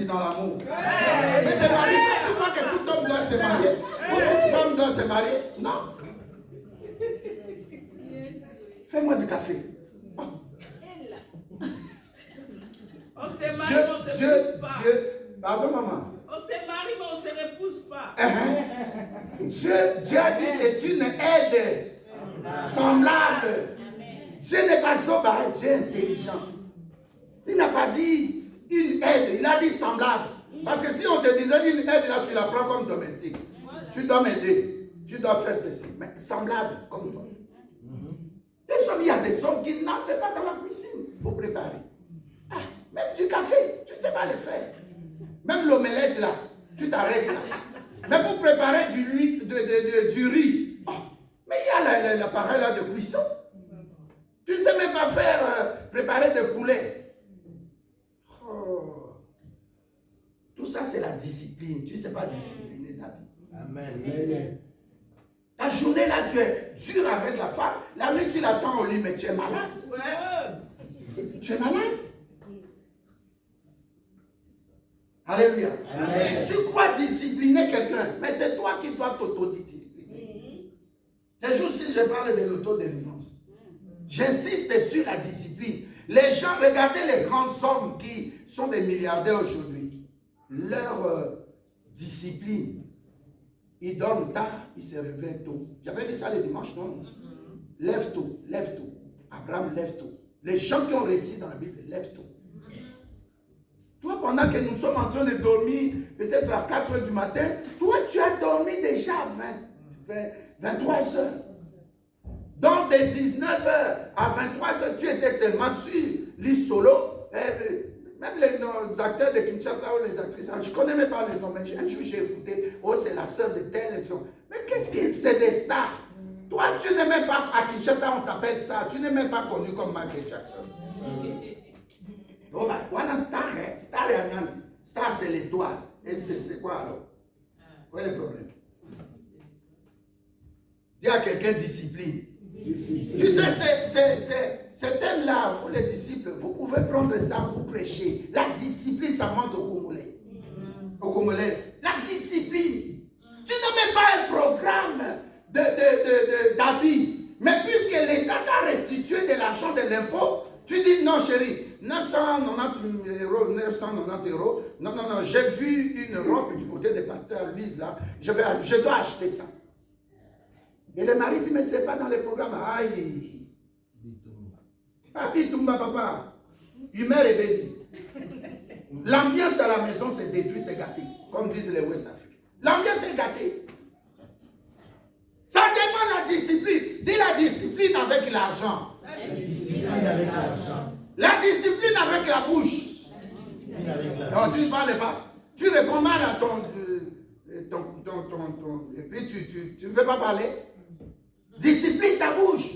Dans l'amour. Mais te marier, tu crois que tout homme doit se marier? Ou toute femme doit se marier? Non. Fais-moi du café. Oh. On se marie, mais on se repousse pas. Pardon, maman. On se marie, mais on se repousse pas. Dieu a dit c'est une aide semblable. Dieu n'est pas sobre, Dieu est intelligent. Il n'a pas dit une aide, il a dit semblable. Parce que si on te disait une aide, là, tu la prends comme domestique. Tu dois m'aider, tu dois faire ceci. Mais semblable, comme toi. Il y a des hommes qui n'entrent pas dans la cuisine pour préparer. Ah, même du café, tu ne sais pas le faire. Même l'omelette, là, tu t'arrêtes là. Mais pour préparer du riz, oh, mais il y a l'appareil là de cuisson. Tu ne sais même pas faire préparer des poulets. Oh. Tout ça, c'est la discipline. Tu ne sais pas discipliner ta vie. Amen. La journée, là, tu es dur avec la femme. La nuit, tu l'attends au lit, mais tu es malade. Ouais. Tu es malade. Alléluia. Amen. Tu crois discipliner quelqu'un, mais c'est toi qui dois t'auto-discipliner. Ces jours-ci, je parle de l'autodélivrance. J'insiste sur la discipline. Les gens, regardez les grands hommes qui sont des milliardaires aujourd'hui. Leur discipline. Ils dorment tard, ils se réveillent tôt. J'avais dit ça le dimanche, non? Lève tôt, lève tôt. Abraham, lève tôt. Les gens qui ont réussi dans la Bible, lève tôt. Toi, pendant que nous sommes en train de dormir, peut-être à 4 h du matin, toi, tu as dormi déjà à 23 h. Donc, de 19 h à 23 h, tu étais seulement sur l'île solo. Même les acteurs de Kinshasa ou les actrices, je ne connais même pas les noms, mais un jour j'ai écouté, oh, c'est la sœur de telle. Mais qu'est-ce que c'est des stars? Toi, tu n'es même pas, à Kinshasa, on t'appelle star, tu n'es même pas connu comme Michael Jackson. Oh, bah, voilà star, hein? Star et Anani. Star, c'est l'étoile. Et c'est quoi alors? Quel est le problème? Dis à quelqu'un discipline. Tu sais, ces thèmes-là, vous les disciples, vous pouvez prendre ça, vous prêcher. La discipline, ça manque au Congolais. Au Congolais. La discipline. Tu n'as même pas un programme d'habits. Mais puisque l'État t'a restitué de l'argent de l'impôt, tu dis non chérie, 990 euros. Non, j'ai vu une robe du côté des pasteurs Louise là, je dois acheter ça. Et le mari dit, mais c'est pas dans le programme. Aïe. Papi Toumba, papa. Humeur et baby. L'ambiance à la maison c'est détruit, c'est gâté. Comme disent les West Africains. L'ambiance est gâtée. Ça demande la discipline. Dis la discipline avec l'argent. La discipline avec l'argent. La discipline avec la bouche. Non, tu ne parles pas. Tu réponds mal à et puis tu ne veux pas parler. Discipline ta bouche.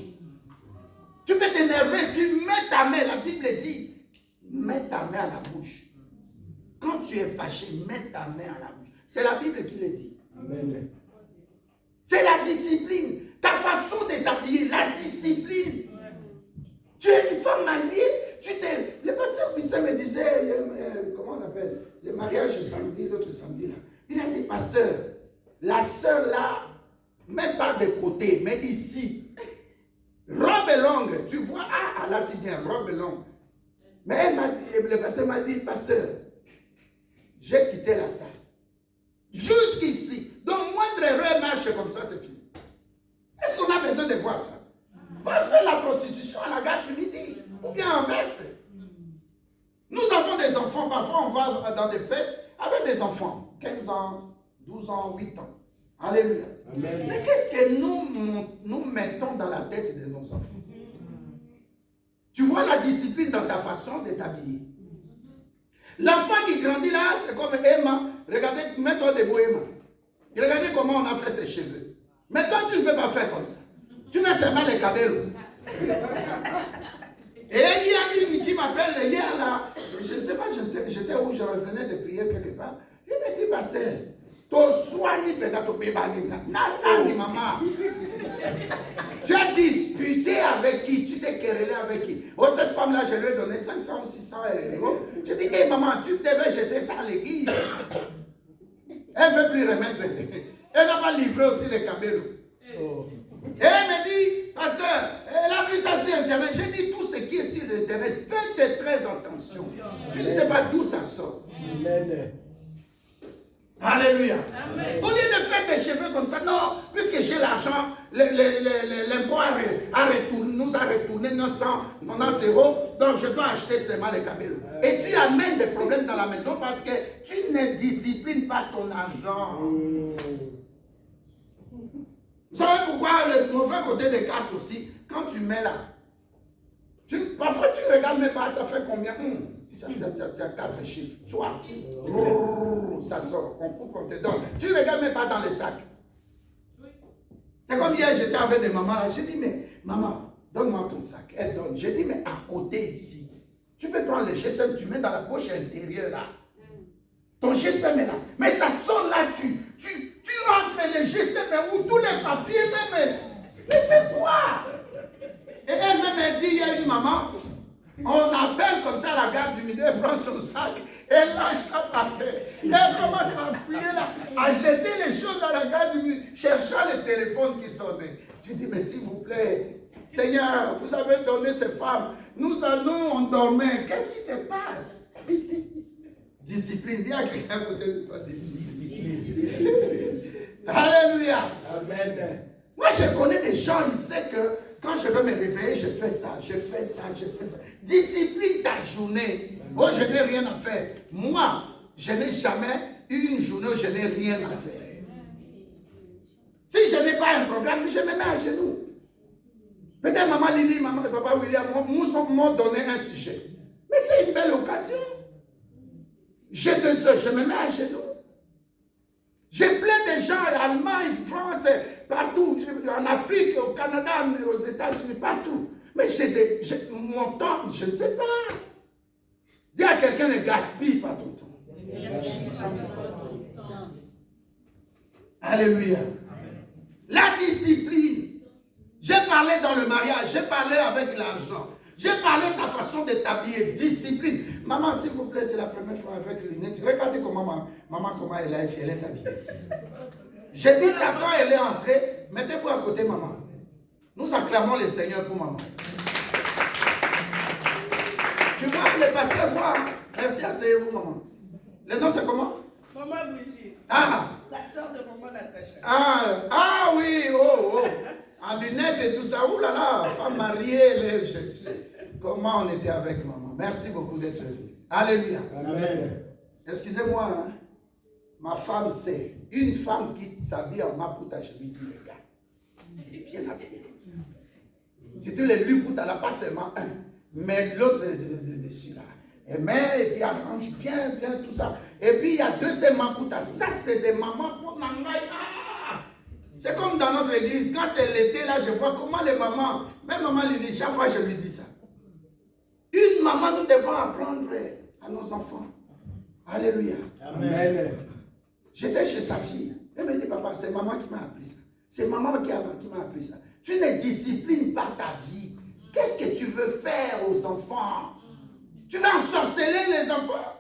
Tu peux t'énerver, tu mets ta main. La Bible dit, mets ta main à la bouche. Quand tu es fâché, mets ta main à la bouche. C'est la Bible qui le dit. Amen. C'est la discipline. Ta façon de t'habiller, la discipline. Tu es une femme mariée, le pasteur Puissant me disait, comment on appelle, le mariage samedi, l'autre samedi là. Il a dit, pasteur, la sœur là, même pas de côté, mais ici, robe longue, tu vois, elle a dit bien, robe longue. Mais elle m'a dit, le pasteur m'a dit, pasteur, j'ai quitté la salle. Jusqu'ici. Donc, moindre erreur marche comme ça, c'est fini. Est-ce qu'on a besoin de voir ça? Va faire la prostitution à la gare du Midi. Ou bien en Metz. Nous avons des enfants. Parfois, on va dans des fêtes avec des enfants. 15 ans, 12 ans, 8 ans. Alléluia. Amen. Mais qu'est-ce que nous mettons dans la tête de nos enfants? Tu vois la discipline dans ta façon de t'habiller. L'enfant qui grandit là, c'est comme Emma. Regardez, mets-toi debout, Emma. Regardez comment on a fait ses cheveux. Mais toi, tu ne peux pas faire comme ça. Tu mets seulement les cabellos. Et il y a une qui m'appelle hier là. Je ne sais pas, j'étais où, je revenais de prier quelque part. Il m'a dit, pasteur, maman. Tu as disputé avec qui? Tu t'es querellé avec qui? Oh, cette femme-là, je lui ai donné 500 ou 600 euros. Je dis, hé maman, tu devais jeter ça à l'église. Elle ne veut plus remettre. Elle n'a pas livré aussi les cabellos. Oh. Et elle me dit, pasteur, elle a vu ça sur Internet. J'ai dit, tout ce qui est sur Internet, faites très attention. Tu ne sais pas d'où ça sort. Amen. Alléluia. Amen. Au lieu de faire des cheveux comme ça, non, puisque j'ai l'argent, l'impôt nous a retourné 990 euros, donc je dois acheter seulement les cabellos. Et tu amènes des problèmes dans la maison parce que tu ne disciplines pas ton argent. Vous savez pourquoi le mauvais côté des cartes aussi, quand tu mets là, parfois tu ne regardes même pas, ça fait combien? Tu as 4 chiffres. Toi, ça sort, on coupe, on te donne. Tu ne regardes même pas dans les sacs. C'est comme hier, j'étais avec des mamans. J'ai dit, mais maman, donne-moi ton sac. Elle donne. J'ai dit, mais à côté ici, tu peux prendre le GSM, tu mets dans la poche intérieure là. Ton GSM est là. Mais ça sort là, tu rentres le GSM où tous les papiers, même. Mais c'est quoi? Et elle-même a dit, il y a une maman. On appelle comme ça la garde du milieu, elle prend son sac, elle lâche ça par terre. Elle commence à fouiller là, à jeter les choses dans la garde du milieu, cherchant le téléphone qui sonnait. Je dis, mais s'il vous plaît, Seigneur, vous avez donné ces femmes, nous allons endormir. Qu'est-ce qui se passe? Discipline, dis à quelqu'un à côté de toi, discipline. Alléluia. Amen. Moi, je connais des gens, ils savent que quand je veux me réveiller, je fais ça, je fais ça, je fais ça. Discipline ta journée. Oh, je n'ai rien à faire. Moi, je n'ai jamais eu une journée où je n'ai rien à faire. Si je n'ai pas un programme, je me mets à genoux. Peut-être maman Lily, maman et papa William m'ont donné un sujet. Mais c'est une belle occasion. J'ai 2 heures, je me mets à genoux. J'ai plein de gens, Allemagne, France, partout, en Afrique, au Canada, aux États-Unis, partout. Mais mon temps, je ne sais pas. Dis à quelqu'un, ne gaspille pas ton temps. Alléluia. La discipline. J'ai parlé dans le mariage, j'ai parlé avec l'argent. J'ai parlé de ta façon de t'habiller, discipline. Maman, s'il vous plaît, c'est la première fois avec les lunettes. Regardez comment maman comment elle est habillée. J'ai dit ça quand elle est entrée. Mettez-vous à côté, maman. Nous acclamons le Seigneur pour maman. Tu vois, le pasteur voit. Merci, asseyez-vous, maman. Le nom, c'est comment? Maman Brigitte. Ah! La soeur de maman Natacha. Ah oui, oh. En lunettes et tout ça. Ouh là là, femme mariée. Comment on était avec maman. Merci beaucoup d'être venu. Alléluia. Amen. Excusez-moi, hein. Ma femme, c'est une femme qui s'habille en maputa. Je lui dis, regarde, elle est bien habillée comme ça. Si tu les lui pour, elle n'a pas seulement un, mais l'autre dessus là. Elle met et puis arrange bien tout ça. Et puis il y a 2 maputa. Ça, c'est des mamans pour maman. C'est comme dans notre église. Quand c'est l'été, là, je vois comment les mamans, même maman lui dit, chaque fois je lui dis ça. Une maman, nous devons apprendre à nos enfants. Alléluia. Amen. J'étais chez sa fille. Elle me dit, papa, c'est maman qui m'a appris ça. C'est maman qui m'a appris ça. Tu ne disciplines pas ta vie. Qu'est-ce que tu veux faire aux enfants? Tu vas ensorceler les enfants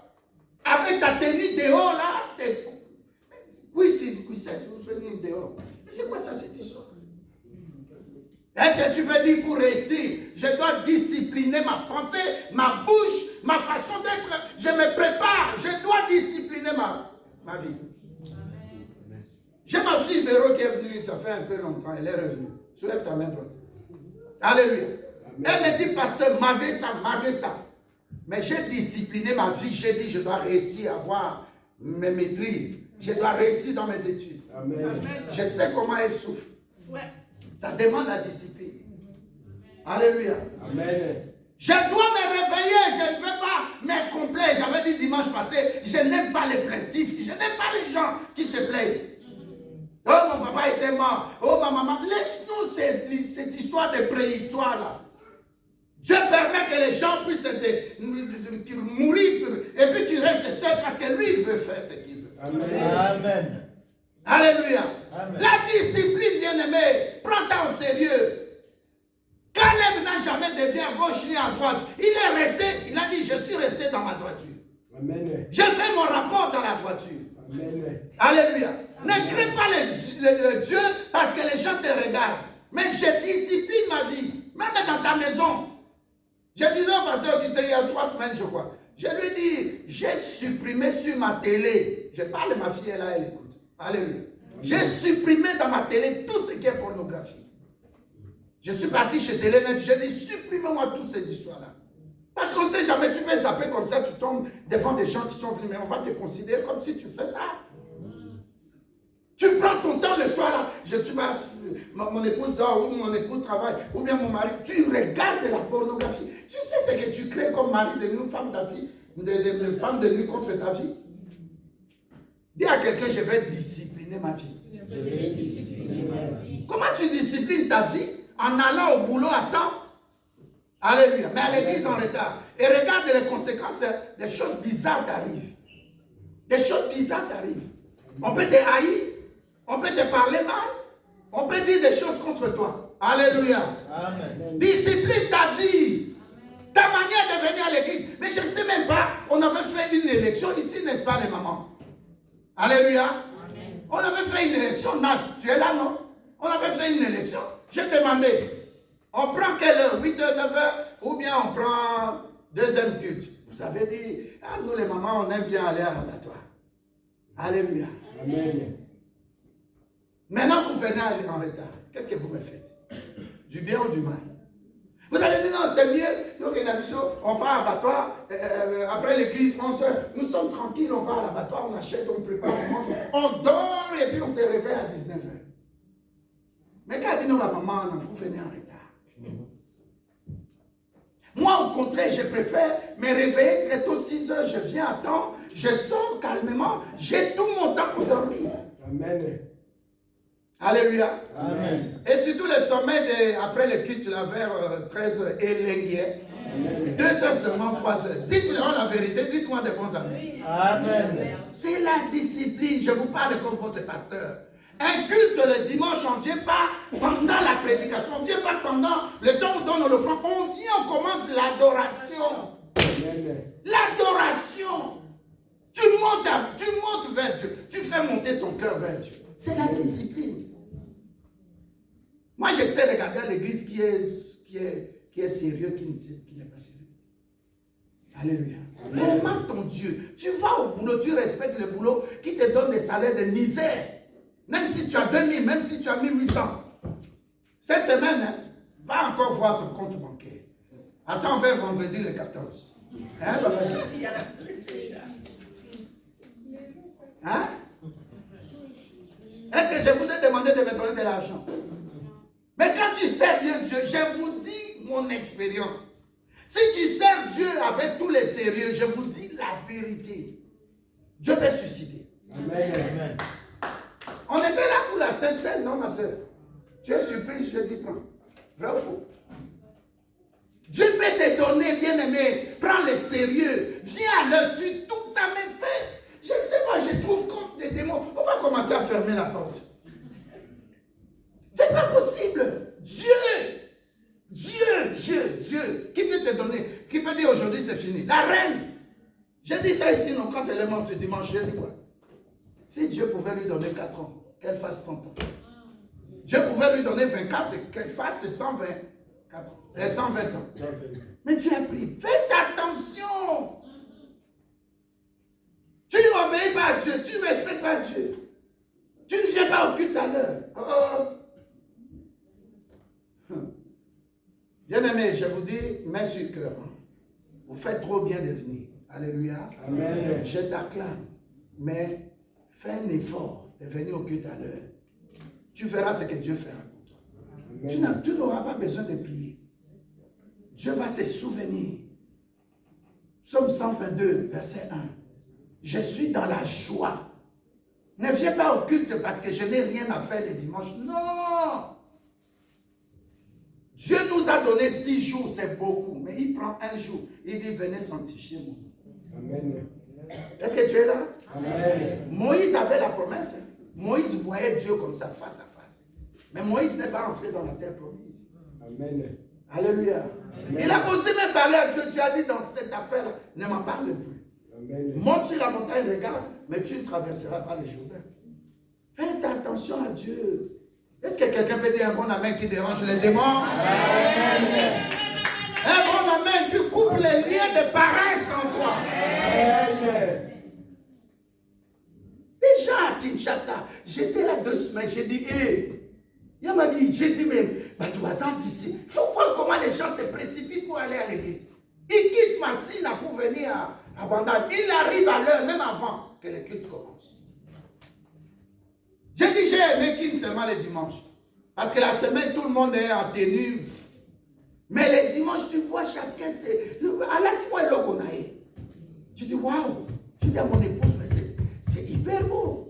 avec ta tenue dehors là. Oui, c'est tout dehors. Mais c'est quoi ça, cette histoire? Est-ce que tu veux dire pour réussir, je dois discipliner ma pensée, ma bouche, ma façon d'être? Je me prépare, je dois discipliner ma vie. J'ai ma fille Véro qui est venue, ça fait un peu longtemps, elle est revenue. Soulève ta main droite. Alléluia. Elle me dit, pasteur, marquez ça. Mais j'ai discipliné ma vie, j'ai dit, je dois réussir à avoir mes maîtrises. Je dois réussir dans mes études. Amen. Je sais comment elle souffre. Ouais. Ça demande la discipline. Alléluia. Amen. Je dois me réveiller, je ne veux pas m'être complet. J'avais dit dimanche passé, je n'aime pas les plaintifs, je n'aime pas les gens qui se plaignent. Oh, mon papa était mort. Oh, ma maman. Laisse-nous cette histoire de préhistoire là. Dieu permet que les gens puissent mourir et puis tu restes seul parce que lui, il veut faire ce qu'il veut. Amen. Amen. Alléluia. Amen. La discipline, bien-aimé, prends ça au sérieux. Caleb n'a jamais dévié à gauche ni à droite. Il est resté, il a dit, je suis resté dans ma droiture. Amen. J'ai fait mon rapport dans la droiture. Amen. Alléluia. Ne crée pas le Dieu parce que les gens te regardent. Mais je discipline ma vie, même dans ta maison. Je disais au pasteur Augustin il y a 3 semaines, je crois. Je lui ai dit, j'ai supprimé sur ma télé. Je parle de ma fille, elle, elle écoute. Alléluia. J'ai supprimé dans ma télé tout ce qui est pornographie. Je suis parti chez Télénet, j'ai dit, supprimez-moi toutes ces histoires-là. Parce qu'on ne sait jamais, tu peux zapper comme ça, tu tombes devant des gens qui sont venus, mais on va te considérer comme si tu fais ça. Tu prends ton temps le soir là, je suis pas, mon épouse dort, ou mon épouse travaille, ou bien mon mari, tu regardes la pornographie. Tu sais ce que tu crées comme mari de nous, femme ta vie, de femme de nuit contre ta vie. Dis à quelqu'un, je vais discipliner ma vie. Je vais discipliner ma vie. Comment tu disciplines ta vie? En allant au boulot à temps? Alléluia. Mais à l'église en retard. Et regarde les conséquences, des choses bizarres t'arrivent. Des choses bizarres t'arrivent. On peut te haïr, on peut te parler mal, on peut dire des choses contre toi. Alléluia. Amen. Discipline ta vie. Ta manière de venir à l'église. Mais je ne sais même pas, on avait fait une élection ici, n'est-ce pas les mamans? Alléluia. Amen. On avait fait une élection, Nat, tu es là, non? On avait fait une élection. J'ai demandé, on prend quelle heure? 8h, 9h, ou bien on prend deuxième culte? Vous avez dit, ah, nous les mamans, on aime bien aller à l'abattoir. Alléluia. Amen. Maintenant, vous venez en retard. Qu'est-ce que vous me faites? Du bien ou du mal? Vous avez dit, non, c'est mieux. Donc, on va à l'abattoir. Après l'église, nous sommes tranquilles, on va à l'abattoir, on achète, on prépare, on mange. On dort et puis on se réveille à 19h. Mais quand il dit, non, ma maman, vous venez en retard. Moi, au contraire, je préfère me réveiller très tôt, 6h, je viens à temps, je sors calmement, j'ai tout mon temps pour dormir. Amen. Alléluia. Amen. Et surtout le sommet après le culte, là, vers 13h, élingué. 2h seulement, 3h. Dites-moi la vérité, dites-moi de bons amis. Amen. C'est la discipline, je vous parle comme votre pasteur. Un culte le dimanche, on ne vient pas pendant la prédication, on ne vient pas pendant le temps où on donne l'offrande, on vient, on commence l'adoration. Amen. L'adoration. Tu montes vers Dieu, tu fais monter ton cœur vers Dieu. C'est la discipline. Moi, je sais regarder l'église qui est sérieux, qui n'est pas sérieux. Alléluia. Comment ton Dieu? Tu vas au boulot, tu respectes le boulot qui te donne des salaires de misère. Même si tu as 2000, même si tu as 1800. Cette semaine, hein, va encore voir ton compte bancaire. Attends vers vendredi le 14. Hein, papa? Hein? Est-ce que je vous ai demandé de me donner de l'argent? Mais quand tu sers Dieu, je vous dis mon expérience. Si tu sers Dieu avec tous les sérieux, je vous dis la vérité. Dieu peut susciter. Amen. Amen. On était là pour la Sainte Seine, non ma soeur? Tu es surprise, je dis prends. Vrai ou faux? Dieu peut te donner, bien-aimé. Prends le sérieux. Viens à l'heure sur tout ça me fait. Je ne sais pas, je trouve comme des démons. On va commencer à fermer la porte. C'est pas possible. Dieu, qui peut te donner, qui peut dire aujourd'hui c'est fini. La reine. J'ai dit ça ici, non, quand elle est morte dimanche, j'ai dit quoi? Si Dieu pouvait lui donner 4 ans, qu'elle fasse 100 ans. Dieu pouvait lui donner 24 et qu'elle fasse 124 ans. 120 ans. Mais Dieu a pris. Faites attention. Tu n'obéis pas à Dieu, tu ne respectes pas Dieu. Tu ne viens pas au culte à l'heure. Bien-aimé, je vous dis, main sur le cœur. Vous faites trop bien de venir. Alléluia. Amen. Je t'acclame. Mais fais un effort de venir au culte à l'heure. Tu verras ce que Dieu fera pour toi. Tu n'auras pas besoin de prier. Dieu va se souvenir. Psaume 122, verset 1. Je suis dans la joie. Ne viens pas au culte parce que je n'ai rien à faire le dimanche. Non! Dieu nous a donné 6 jours, c'est beaucoup. Mais il prend un jour. Il dit, venez sanctifier mon nom. Amen. Est-ce que tu es là? Amen. Moïse avait la promesse. Moïse voyait Dieu comme ça, face à face. Mais Moïse n'est pas entré dans la terre promise. Amen. Alléluia. Amen. Il a osé même parler à Dieu. Dieu a dit dans cette affaire-là, ne m'en parle plus. Amen. Monte sur la montagne, regarde, mais tu ne traverseras pas les Jourdain. Faites attention à Dieu. Est-ce que quelqu'un peut dire un bon amen qui dérange les démons? Amen. Un bon amen qui coupe les liens de paresse en toi. Amen. Déjà à Kinshasa, j'étais là 2 semaines, j'ai dit, il m'a dit, j'ai dit même, tu vas d'ici. Il faut voir comment les gens se précipitent pour aller à l'église. Ils quittent Massina pour venir à Bandal. Ils arrivent à l'heure, même avant que le culte commence. J'ai dit, j'ai aimé Kin seulement le dimanche. Parce que la semaine, tout le monde est en tenue. Mais les dimanches, tu vois, chacun, c'est... Allah, dis-moi, il est. Je dis, waouh. Je dis à mon épouse, mais c'est hyper beau.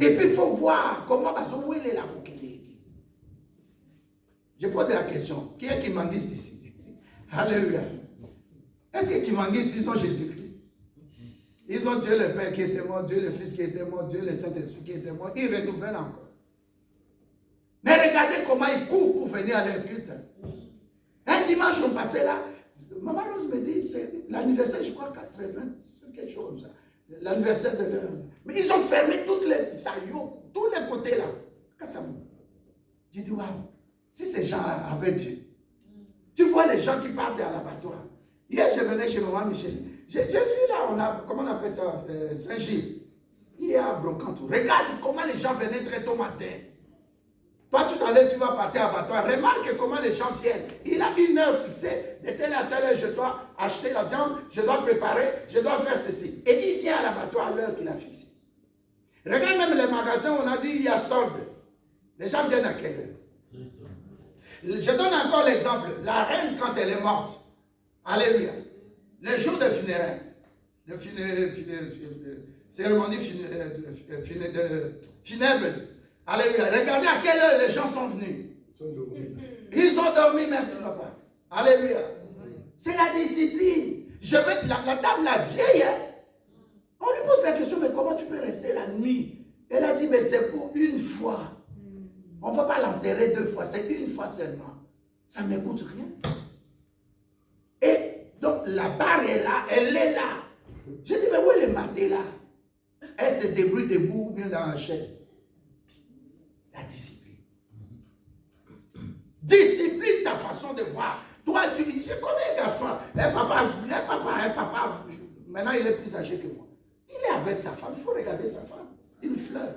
Et puis, il faut voir comment où il est là pour quitter l'église. Je pose la question, qui est Kimangiste ici? Alléluia. Est-ce que Kimangiste, ils ont Jésus-Christ? Ils ont Dieu le Père qui était mort, Dieu le Fils qui était mort, Dieu le Saint-Esprit qui était mort. Ils renouvellent encore. Mais regardez comment ils courent pour venir à leur culte. Un dimanche, on passait là. Maman Rose me dit, c'est l'anniversaire, je crois, 80, c'est quelque chose comme ça. L'anniversaire de leur. Mais ils ont fermé toutes les saillots, tous les côtés là. Qu'est-ce que ça vous? J'ai dit, waouh, si ces gens avaient Dieu. Tu vois les gens qui partent à l'abattoir. Hier, je venais chez maman Michel. J'ai vu là, comment on appelle ça, Saint-Gilles. Il est à Brocantou. Regarde comment les gens venaient très tôt matin. Toi, tout à l'heure, tu vas partir à l'abattoir. Remarque comment les gens viennent. Il a une heure fixée. De telle à telle heure, je dois acheter la viande, je dois préparer, je dois faire ceci. Et il vient à l'abattoir à l'heure qu'il a fixée. Regarde même les magasins, on a dit il y a solde. Les gens viennent à quelle heure? Je donne encore l'exemple. La reine, quand elle est morte, alléluia, le jour de funérailles, de cérémonie funèbre, alléluia, regardez à quelle heure les gens sont venus. Ils ont dormi, merci papa. Alléluia. C'est la discipline. La dame, la vieille, hein? On lui pose la question, mais comment tu peux rester la nuit? Elle a dit, mais c'est pour une fois. On ne va pas l'enterrer 2 fois, c'est une fois seulement. Ça ne me coûte rien. Et donc, la barre est là, elle est là. Je dis, mais où est le maté là? Elle se débrouille debout ou bien dans la chaise. La discipline. Discipline ta façon de voir. Toi, tu dis, je connais un garçon. Un papa, maintenant il est plus âgé que moi. Il est avec sa femme, il faut regarder sa femme. Une fleur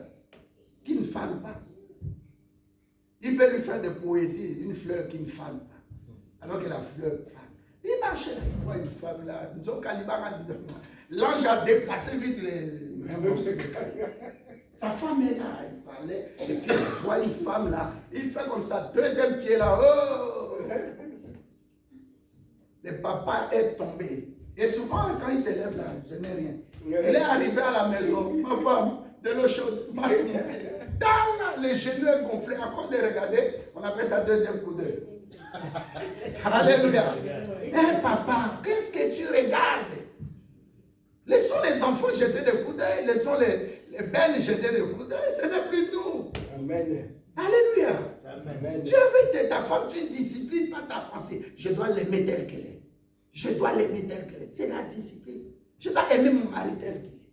qui ne fane pas. Il peut lui faire des poésies, une fleur qui ne fane pas. Alors que la fleur fane. Il marchait, il voit une femme là. L'ange a déplacé vite les. Sa femme est là, il parlait. Et puis il voit une femme là. Il fait comme ça, 2e pied là. Oh! Le papa est tombé. Et souvent, quand il se lève là, je n'ai rien. Il est arrivé à la maison, ma femme, de l'eau chaude, masse mon pied. Dans les genoux gonflés, encore de regarder, on appelle ça 2e coup d'œil. Alléluia. Eh papa, qu'est-ce que tu regardes? Laissons les enfants jeter des coups d'œil, laissons les belles jeter des coups d'œil, ce n'est plus nous. Amen. Alléluia. Amen. Tu avec ta femme, tu ne disciplines pas ta pensée. Je dois l'aimer telle qu'elle est. Je dois l'aimer telle qu'elle est. C'est la discipline. Je dois aimer mon mari tel qu'il est.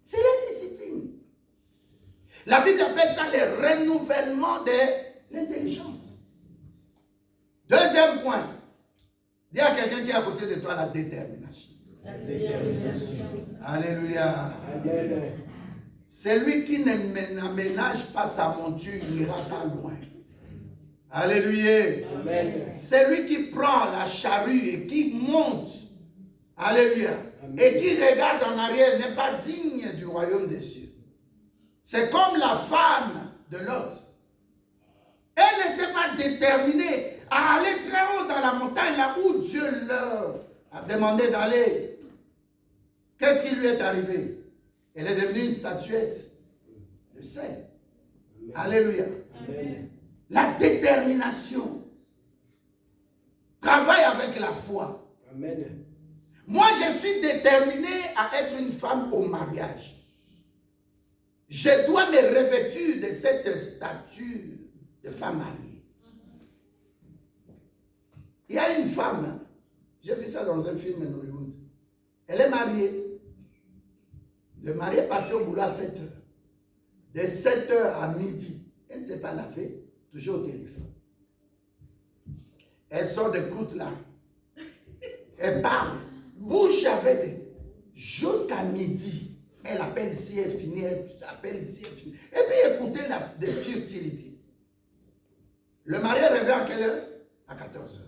C'est la discipline. La Bible appelle ça le renouvellement de l'intelligence. 2e point. Dis à quelqu'un qui est à côté de toi la détermination. La détermination. Alléluia. Amen. Celui qui n'aménage pas sa monture n'ira pas loin. Alléluia. Amen. Celui qui prend la charrue et qui monte, alléluia, Amen. et qui regarde en arrière n'est pas digne du royaume des cieux. C'est comme la femme de Lot. Elle n'était pas déterminée à aller très haut dans la montagne, là où Dieu leur a demandé d'aller. Qu'est-ce qui lui est arrivé? Elle est devenue une statuette de sel. Alléluia. Amen. La détermination. Travaille avec la foi. Amen. Moi, je suis déterminé à être une femme au mariage. Je dois me revêtir de cette stature de femme mariée. Il y a une femme, hein, j'ai vu ça dans un film en Hollywood. Elle est mariée. Le mari est parti au boulot à 7 heures. De 7 heures à midi, elle ne s'est pas lavée, toujours au téléphone. Elle sort de croûte là. Elle parle, bouche avec des... Jusqu'à midi, elle appelle ici, elle finit, elle appelle ici, elle finit. Et puis écoutez la futilité. Le mari est revenu à quelle heure? À 14 heures.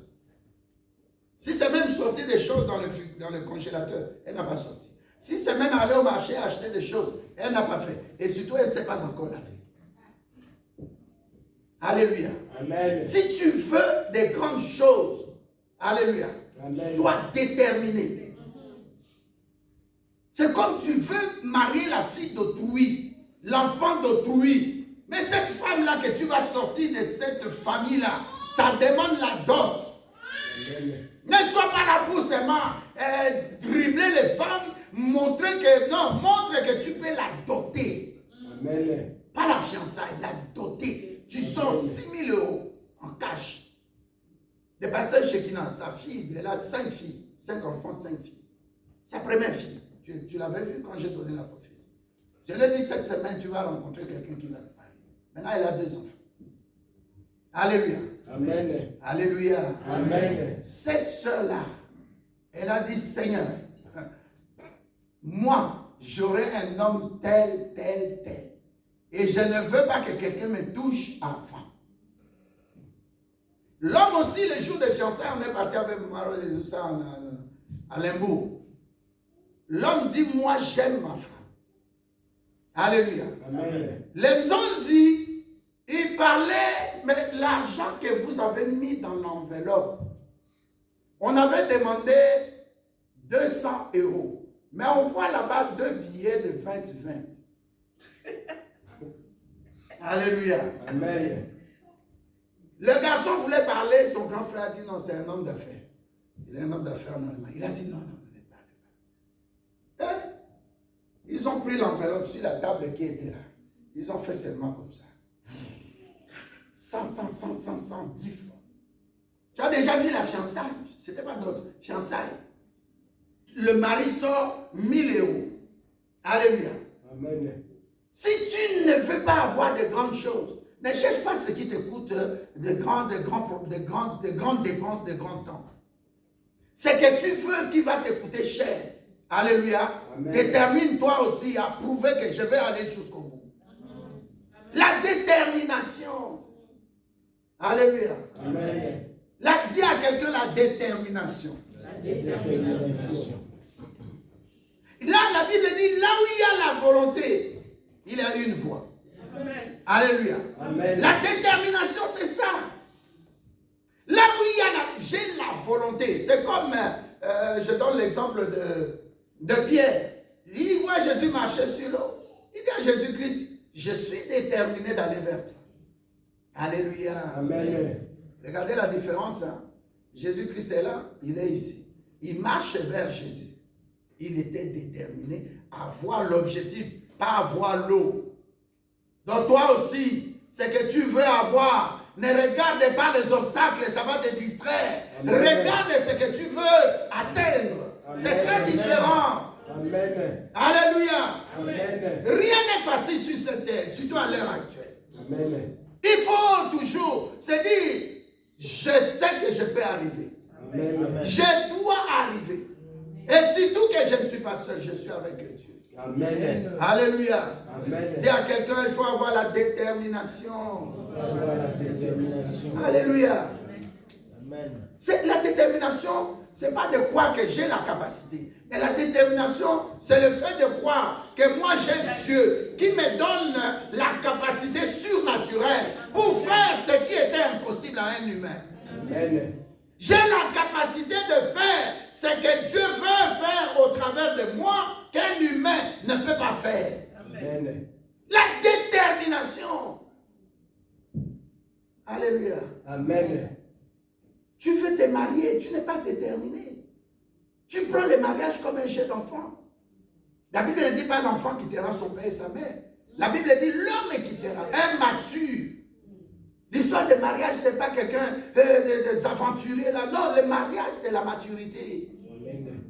Si c'est même sorti des choses dans le congélateur, elle n'a pas sorti. Si c'est même aller au marché acheter des choses, elle n'a pas fait. Et surtout, elle ne s'est pas encore lavée. Alléluia. Amen. Si tu veux des grandes choses, alléluia, Amen. sois déterminé. C'est comme tu veux marier la fille d'autrui, l'enfant d'autrui. Mais cette femme-là que tu vas sortir de cette famille-là, ça demande la dot. Amen. Ne sois pas là pour seulement dribbler les femmes, montrer que, non, montre que tu peux la doter. Amen. Pas la fiançaille, la doter. Tu sors 6 000 € en cash. Le pasteur Shekina, sa fille, elle a 5 filles, 5 enfants, 5 filles. Sa première fille, tu l'avais vu quand j'ai donné la prophétie. Je lui ai dit cette semaine, tu vas rencontrer quelqu'un qui va te parler. Maintenant, elle a 2 enfants. Alléluia. Amen. Alléluia. Amen. Cette sœur-là, elle a dit, Seigneur, moi, j'aurai un homme tel, tel, tel. Et je ne veux pas que quelqu'un me touche avant. L'homme aussi, le jour des fiançailles, on est parti avec Maro et tout ça à Limbourg. L'homme dit, moi, j'aime ma femme. Alléluia. Amen. Les Zonzi, ils parlaient, mais l'argent que vous avez mis dans l'enveloppe, on avait demandé 200 €. Mais on voit là-bas 2 billets de 20-20. Alléluia. Amen. Le garçon voulait parler, son grand frère a dit non, c'est un homme d'affaires. Il est un homme d'affaires en Allemagne. Il a dit non, non, ne parlez pas. Ils ont pris l'enveloppe sur la table qui était là. Ils ont fait seulement comme ça. 100, 10 francs. Tu as déjà vu la fiançaille? Ce n'était pas d'autre. Fiançaille. Le mari sort 1 000 €. Alléluia. Amen. Si tu ne veux pas avoir de grandes choses, ne cherche pas ce qui te coûte de grandes dépenses, de grand temps. Ce que tu veux qui va te coûter cher. Alléluia. Amen. Détermine-toi aussi à prouver que je vais aller jusqu'au bout. La détermination. Alléluia. Amen. Dis à quelqu'un la détermination. La détermination. Là, la Bible dit, là où il y a la volonté, il y a une voie. Amen. Alléluia. Amen. La détermination, c'est ça. Là où il y a j'ai la volonté. C'est comme, je donne l'exemple de Pierre. Il voit Jésus marcher sur l'eau. Il dit à Jésus-Christ, je suis déterminé d'aller vers toi. Alléluia. Amen. Regardez la différence. Hein? Jésus-Christ est là, il est ici. Il marche vers Jésus. Il était déterminé à voir l'objectif, pas à voir l'eau. Donc toi aussi, ce que tu veux avoir, ne regarde pas les obstacles, ça va te distraire. Amen. Regarde ce que tu veux atteindre. C'est très différent. Amen. Alléluia. Amen. Rien n'est facile sur cette terre, surtout à l'heure actuelle. Amen. Il faut toujours se dire, je sais que je peux arriver. Amen. Je dois arriver. Et surtout que je ne suis pas seul, je suis avec Dieu. Amen. Alléluia. Amen. Dis à quelqu'un, il faut avoir la détermination. Avoir la détermination. Alléluia. Amen. C'est la détermination, ce n'est pas de croire que j'ai la capacité. Mais la détermination, c'est le fait de croire que moi j'ai Dieu qui me donne la capacité surnaturelle pour faire ce qui était impossible à un humain. humain. Amen. J'ai la capacité de faire ce que Dieu veut faire au travers de moi qu'un humain ne peut pas faire. Amen. La détermination. Alléluia. Amen. Tu veux te marier, tu n'es pas déterminé. Tu prends le mariage comme un jeu d'enfant. La Bible ne dit pas l'enfant quittera son père et sa mère. La Bible dit l'homme quittera, un mature. L'histoire de mariage, ce n'est pas quelqu'un des aventuriers là. Non, le mariage, c'est la maturité. Amen.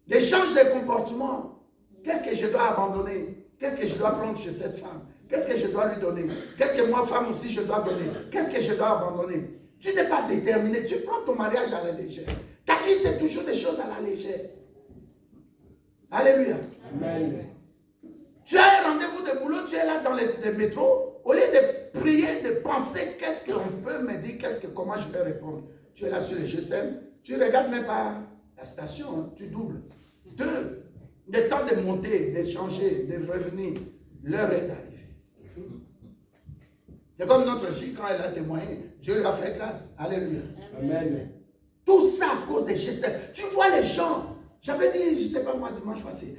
L'échange de comportement. Qu'est-ce que je dois abandonner? Qu'est-ce que je dois prendre chez cette femme? Qu'est-ce que je dois lui donner? Qu'est-ce que moi, femme aussi, je dois donner? Qu'est-ce que je dois abandonner? Tu n'es pas déterminé. Tu prends ton mariage à la légère. Ta vie, c'est toujours des choses à la légère. Alléluia. Amen. Tu as un rendez-vous de boulot, tu es là dans le métro. Au lieu de prier, de penser, qu'est-ce qu'on peut me dire, comment je vais répondre? Tu es là sur le GSM, tu ne regardes même pas la station, hein, tu doubles. 2, le temps de monter, de changer, de revenir, l'heure est arrivée. C'est comme notre fille, quand elle a témoigné, Dieu lui a fait grâce. Alléluia. Amen. Tout ça à cause des GSM. Tu vois les gens, j'avais dit, je ne sais pas moi, dimanche passé,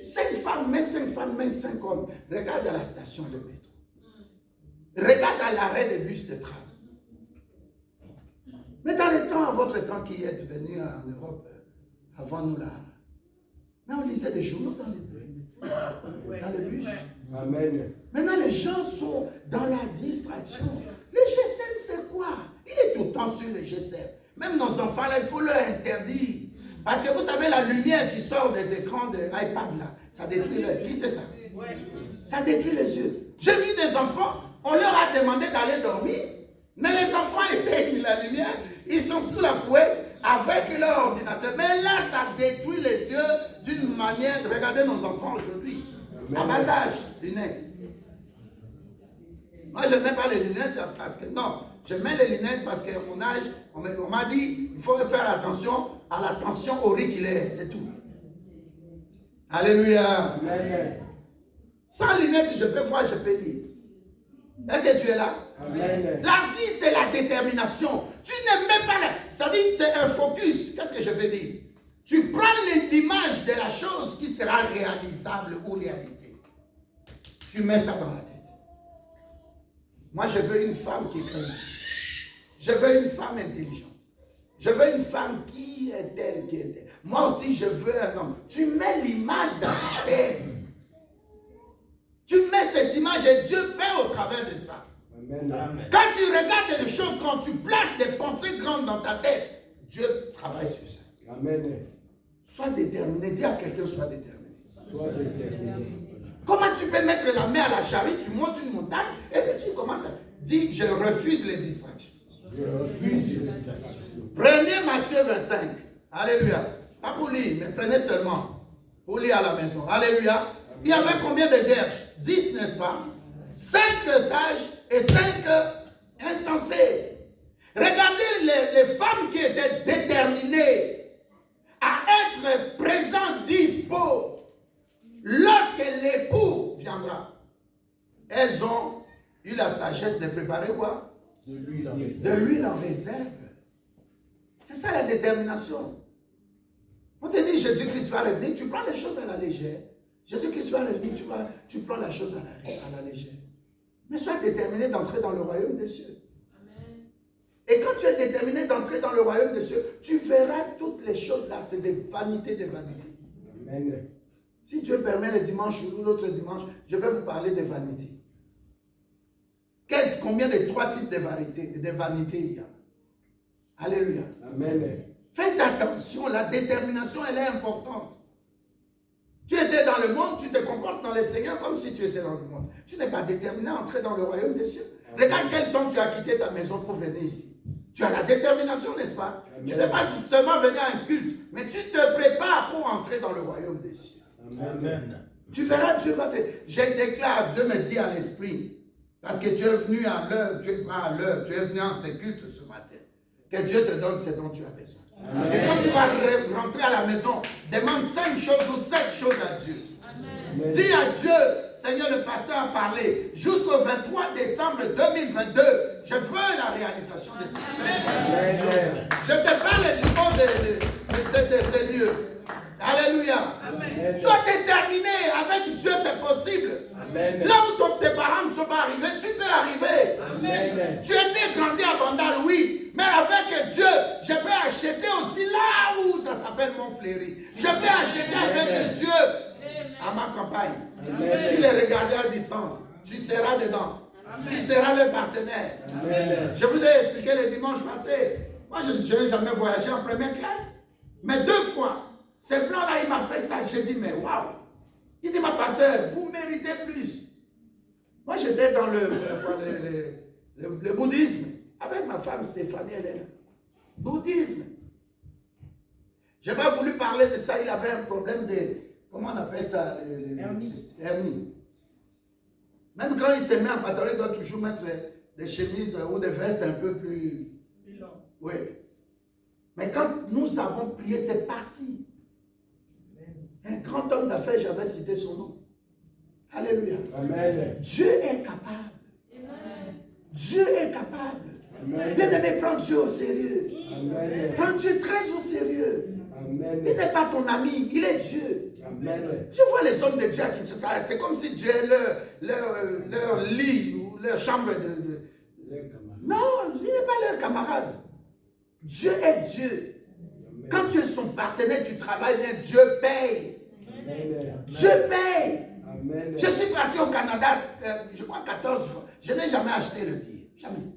5 femmes, mais 5 femmes, mais 5 hommes. Regarde à la station de métro. Regarde à l'arrêt des bus de tram. Mais dans le temps, à votre temps qui êtes venu en Europe, avant nous là, mais on lisait des journaux dans les bus. Amen. Maintenant, les gens sont dans la distraction. Le GSM, c'est quoi? Il est tout le temps sur le GSM. Même nos enfants, là, il faut leur interdire. Parce que vous savez, la lumière qui sort des écrans de iPad, là, ça détruit l'œil. Qui c'est ça? Ça détruit les yeux. J'ai vu des enfants, on leur a demandé d'aller dormir, mais les enfants éteignent la lumière, ils sont sous la couette avec leur ordinateur. Mais là, ça détruit les yeux d'une manière. Regardez nos enfants aujourd'hui, à bas âge, lunettes. Moi, je ne mets pas les lunettes parce que, non, je mets les lunettes parce qu'à mon âge, on m'a dit, il faut faire attention à la tension auriculaire, c'est tout. Alléluia. Amen. Sans lunettes, je peux voir, je peux lire. Est-ce que tu es là? Amen. La vie, c'est la détermination. Tu ne mets pas là. Ça dit, c'est un focus. Qu'est-ce que je veux dire? Tu prends l'image de la chose qui sera réalisable ou réalisée. Tu mets ça dans la tête. Moi, je veux une femme qui est comme ça. Je veux une femme intelligente. Je veux une femme qui est telle, qui est telle. Moi aussi, je veux un homme. Tu mets l'image dans ta tête. Tu mets cette image et Dieu fait au travers de ça. Amen. Quand tu regardes des choses, quand tu places des pensées grandes dans ta tête, Dieu travaille sur ça. Amen. Sois déterminé. Dis à quelqu'un, sois déterminé. Sois déterminé. Comment tu peux mettre la main à la charrue, tu montes une montagne, et puis tu commences à dire, je refuse les distractions. Je refuse les distractions. Prenez Matthieu 25. Alléluia. Pas pour lire, mais prenez seulement. Pour lire à la maison. Alléluia. Il y avait combien de vierges? 10, n'est-ce pas? 5 sages et 5 insensés. Regardez les femmes qui étaient déterminées à être présentes, dispo, lorsque l'époux viendra. Elles ont eu la sagesse de préparer quoi? De l'huile en réserve. De l'huile en réserve. C'est ça la détermination. On te dit Jésus-Christ va revenir, tu prends les choses à la légère. Jésus-Christ va revenir, tu prends la chose à la légère. Mais sois déterminé d'entrer dans le royaume des cieux. Amen. Et quand tu es déterminé d'entrer dans le royaume des cieux, tu verras toutes les choses là, c'est des vanités de vanités. Amen. Si Dieu permet le dimanche ou l'autre dimanche, je vais vous parler des vanités. Combien de 3 types de vanités il y a? Alléluia. Amen. Faites attention, la détermination, elle est importante. Tu étais dans le monde, tu te comportes dans le Seigneur comme si tu étais dans le monde. Tu n'es pas déterminé à entrer dans le royaume des cieux. Regarde quel temps tu as quitté ta maison pour venir ici. Tu as la détermination, n'est-ce pas? Amen. Tu n'es pas seulement venu à un culte, mais tu te prépares pour entrer dans le royaume des cieux. Amen. Tu verras, Dieu va te... Je déclare, Dieu me dit à l'esprit, parce que tu es venu à l'heure, tu es pas à l'heure, tu es venu en ce culte ce matin. Que Dieu te donne ce dont tu as besoin. Amen. Et quand tu vas rentrer à la maison, demande 5 choses ou 7 choses à Dieu. Amen. Dis à Dieu, Seigneur, le pasteur a parlé, jusqu'au 23 décembre 2022, je veux la réalisation de ces 7 jours. Je te parle du monde de ces lieux. Alléluia. Amen. Sois déterminé. Avec Dieu, c'est possible. Amen. Là où tes parents ne sont pas arrivés, tu peux arriver. Amen. Tu es né, grandi à Bandal, oui. Mais avec Dieu, je peux acheter aussi là où ça s'appelle Montfleury. Je peux acheter avec Dieu à ma campagne. Amen. Tu les regardais à distance. Tu seras dedans. Amen. Tu seras le partenaire. Amen. Je vous ai expliqué le dimanche passé. Moi, je n'ai jamais voyagé en première classe. Mais 2 fois, ce plan-là, il m'a fait ça. J'ai dit, mais waouh. Il dit, ma pasteur, vous méritez plus. Moi, j'étais dans le bouddhisme. Avec ma femme Stéphanie, elle est là. Bouddhisme. Je n'ai pas voulu parler de ça. Il avait un problème de, comment on appelle ça? Hernie. Même quand il se met en pantalon, il doit toujours mettre des chemises ou des vestes un peu plus... Oui. Mais quand nous avons prié, c'est parti. Un grand homme d'affaires, j'avais cité son nom. Alléluia. Amen. Dieu est capable. Dieu est capable. Amen. Bien-aimé, prends Dieu au sérieux. Amen. Prends Dieu très au sérieux. Amen. Il n'est pas ton ami, il est Dieu. Amen. Je vois les hommes de Dieu à Kinshasa, c'est comme si Dieu est leur lit ou leur chambre de... Non, il n'est pas leur camarade. Dieu est Dieu. Quand tu es son partenaire, tu travailles bien, Dieu paye. Amen. Dieu paye. Amen. Je suis parti au Canada, je crois 14 fois. Je n'ai jamais acheté le billet. Jamais.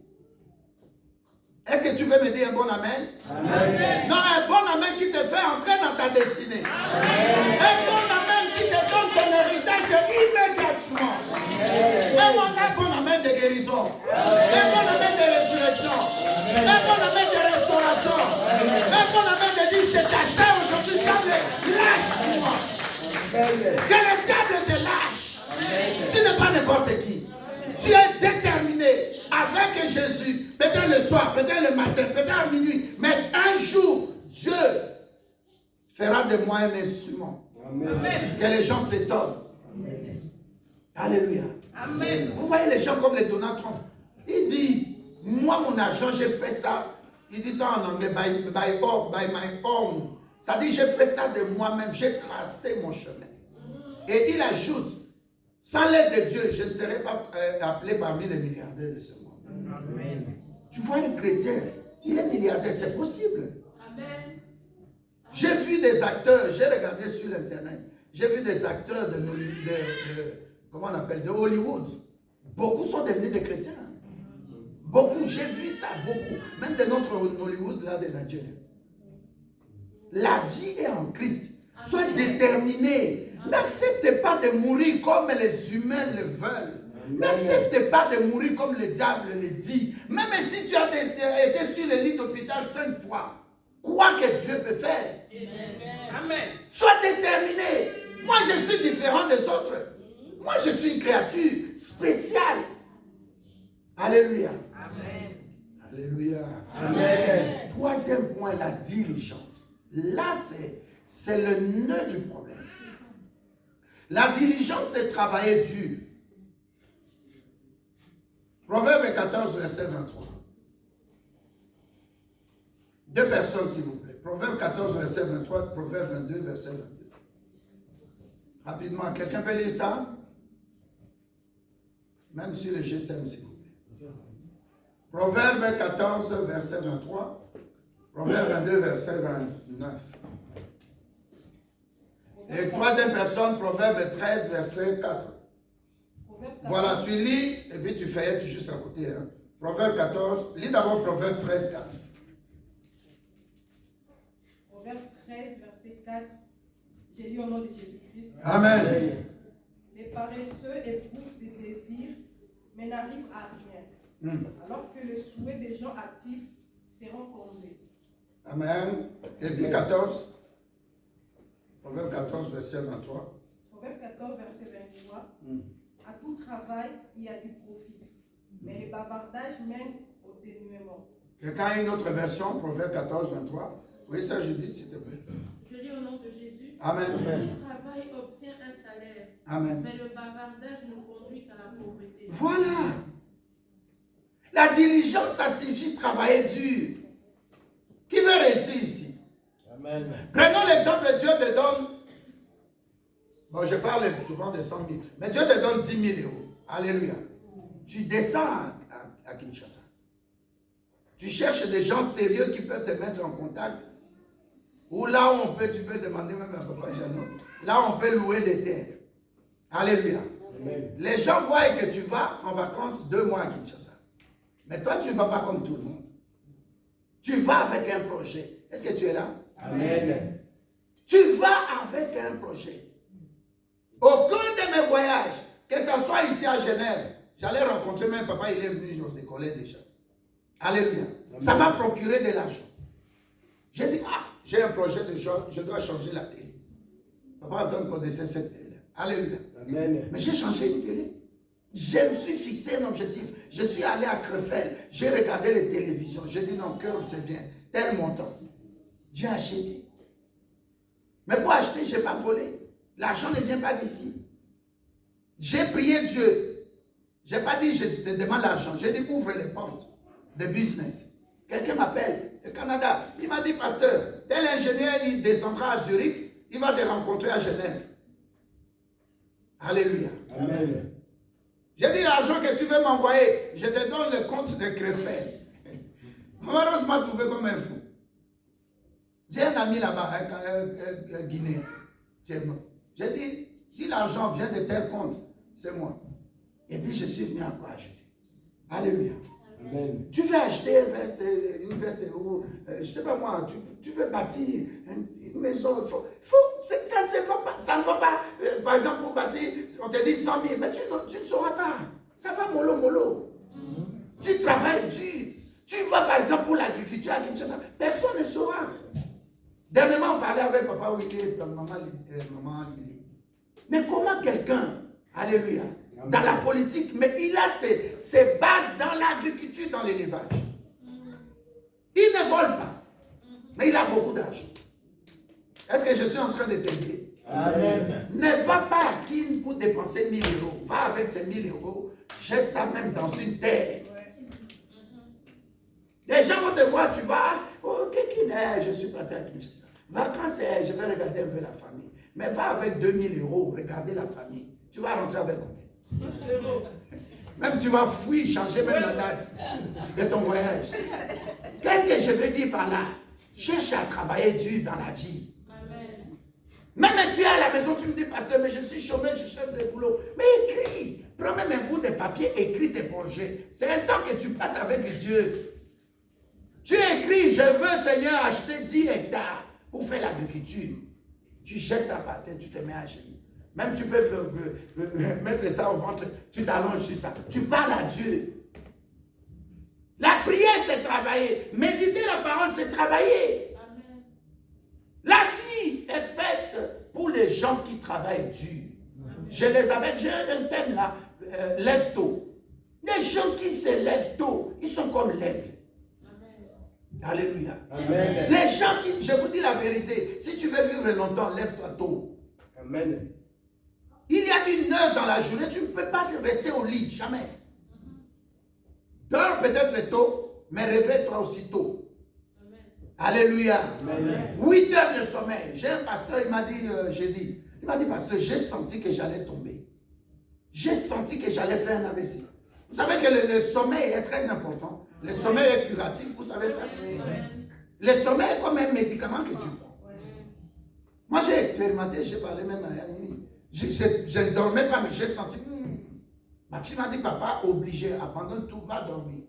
Est-ce que tu veux me dire un bon amen? Amen. Non, un bon amen qui te fait entrer dans ta destinée. Un bon amen qui te donne ton héritage immédiatement. Un bon amen de guérison. Un bon amen de résurrection. Un bon amen de restauration. Un bon amen de dire c'est ta ça aujourd'hui, diable, lâche-moi. Que le diable te lâche. Tu n'es pas n'importe qui. Tu es déterminé avec Jésus. Peut-être le soir, peut-être le matin, peut-être à minuit. Mais un jour, Dieu fera de moi un instrument. Amen. Que les gens s'étonnent. Alléluia. Amen. Vous voyez les gens comme les Donald Trump. Il dit, moi mon argent, j'ai fait ça. Il dit ça en anglais, by my own. Ça dit, j'ai fait ça de moi-même. J'ai tracé mon chemin. Et il ajoute, sans l'aide de Dieu, je ne serais pas appelé parmi les milliardaires de ce monde. Amen. Tu vois un chrétien, il est milliardaire, c'est possible. Amen. J'ai vu des acteurs, j'ai regardé sur l'internet, j'ai vu des acteurs comment on appelle, de Hollywood. Beaucoup sont devenus des chrétiens. Beaucoup, j'ai vu ça, beaucoup. Même de notre Hollywood, là, de Nigeria. La vie est en Christ. Sois déterminé. N'acceptez pas de mourir comme les humains le veulent. N'acceptez pas de mourir comme le diable le dit. Même si tu as été sur le lit d'hôpital 5 fois, quoi que Dieu peut faire. Amen. Sois déterminé. Moi, je suis différent des autres. Moi, je suis une créature spéciale. Alléluia. Amen. Alléluia. Amen. Troisième point, la diligence. Là, c'est le nœud du problème. La diligence, c'est travailler dur. Proverbe 14, verset 23. 2 personnes, s'il vous plaît. Proverbe 14, verset 23, Proverbe 22, verset 22. Rapidement, quelqu'un peut lire ça? Même sur le GSM, s'il vous plaît. Proverbe 14, verset 23. Proverbe 22, verset 29. Et troisième personne, Proverbe 13, verset 4. Voilà, tu lis et puis tu feuillettes juste à côté. Hein. Proverbe 14, lis d'abord Proverbe 13, 4. Proverbe 13, verset 4. J'ai lu au nom de Jésus-Christ. Amen. Les paresseux éprouvent des désirs, mais n'arrivent à rien. Alors que les souhaits des gens actifs seront comblés. Amen. Et puis 14. Proverbe 14, verset 23. Proverbe 14, verset 23. À tout travail, il y a du profit. Mais les bavardages mènent au dénuement. Quelqu'un a une autre version, Proverbe 14, 23. Oui, ça, Judith, s'il te plaît. Je lis au nom de Jésus. Amen. Le travail obtient un salaire. Amen. Mais le bavardage ne conduit qu'à la pauvreté. Voilà. La diligence, ça signifie travailler dur. Qui veut réussir ici? Amen. Prenons l'exemple, Dieu te donne, bon, je parle souvent de 100 000, mais Dieu te donne 10 000 euros. Alléluia. Tu descends à Kinshasa. Tu cherches des gens sérieux qui peuvent te mettre en contact. Ou là où tu peux demander même à Papa Jeannot, là on peut louer des terres. Alléluia. Amen. Les gens voient que tu vas en vacances 2 mois à Kinshasa. Mais toi, tu ne vas pas comme tout le monde. Tu vas avec un projet. Est-ce que tu es là? Amen. Tu vas avec un projet. Aucun de mes voyages, que ce soit ici à Genève, j'allais rencontrer même papa, il est venu, je décollais déjà. Alléluia. Amen. Ça m'a procuré de l'argent. J'ai dit, j'ai un projet de chose, je dois changer la télé. Papa Antoine connaissait cette télé. Alléluia. Amen. Mais j'ai changé une télé. Je me suis fixé un objectif. Je suis allé à Crefeld. J'ai regardé les télévisions. J'ai dit non, cœur, c'est bien. Tel montant. J'ai acheté. Mais pour acheter, je n'ai pas volé. L'argent ne vient pas d'ici. J'ai prié Dieu. Je n'ai pas dit je te demande l'argent. J'ai dit ouvre les portes de business. Quelqu'un m'appelle au Canada. Il m'a dit, pasteur, tel ingénieur, il descendra à Zurich. Il va te rencontrer à Genève. Alléluia. Amen. J'ai dit l'argent que tu veux m'envoyer, je te donne le compte de Crefeld. Maman Rose m'a trouvé comme un fou. J'ai un ami là-bas, un Guinéen. J'ai dit, si l'argent vient de tel compte, c'est moi. Et puis je suis venu encore ajouter. Alléluia. Amen. Tu veux acheter une veste ou, je ne sais pas moi, tu veux bâtir une maison, ça ne se va pas. Ça ne va pas. Par exemple, pour bâtir, on te dit 100 000, mais tu ne sauras pas. Ça va mollo mollo. Tu travailles dur. Tu vas par exemple pour l'agriculture, personne ne saura. Dernièrement, on parlait avec papa Willy, maman Lily. Mais comment quelqu'un, alléluia, dans la politique, mais il a ses bases dans l'agriculture, dans l'élevage. Il ne vole pas, mais il a beaucoup d'argent. Est-ce que je suis en train de t'aider? Amen. Ne va pas à Kin pour dépenser 1 000 euros. Va avec ces 1 000 euros, jette ça même dans une terre. Les gens vont te voir, tu vas, ok, je suis parti à Kinshasa. Vacances, je vais regarder un peu la famille. Mais va avec 2 000 euros, regarder la famille. Tu vas rentrer avec combien? Même tu vas fuir, changer même la date de ton voyage. Qu'est-ce que je veux dire par là? Cherche à travailler dur dans la vie. Amen. Même tu es à la maison, tu me dis, pasteur, mais je suis chômeur, je cherche des boulots. Mais écris. Prends même un bout de papier, écris tes projets. C'est un temps que tu passes avec Dieu. Tu écris, je veux, Seigneur, acheter 10 hectares pour faire l'agriculture. Tu jettes ta patate, tu te mets à genoux. Même tu peux mettre ça au ventre, tu t'allonges sur ça. Tu parles à Dieu. La prière, c'est travailler. Méditer la parole, c'est travailler. Amen. La vie est faite pour les gens qui travaillent dur. Je les avais, j'ai un thème là, lève tôt. Les gens qui se lèvent tôt, ils sont comme l'aigle. Alléluia. Amen. Les gens qui, je vous dis la vérité, si tu veux vivre longtemps, lève-toi tôt. Amen. Il y a une heure dans la journée, tu ne peux pas rester au lit, jamais. Dors peut-être tôt, mais réveille-toi aussi tôt. Alléluia. Amen. 8 heures de sommeil. J'ai un pasteur, il m'a dit, il m'a dit, pasteur, j'ai senti que j'allais tomber. J'ai senti que j'allais faire un AVC. Vous savez que le sommeil est très important. Le sommeil est curatif, vous savez ça? Le sommeil est comme un médicament que tu prends. Moi, j'ai expérimenté, j'ai parlé même à Yanni. Je ne dormais pas, mais j'ai senti. Ma fille m'a dit, papa, obligé, abandonne tout, va dormir.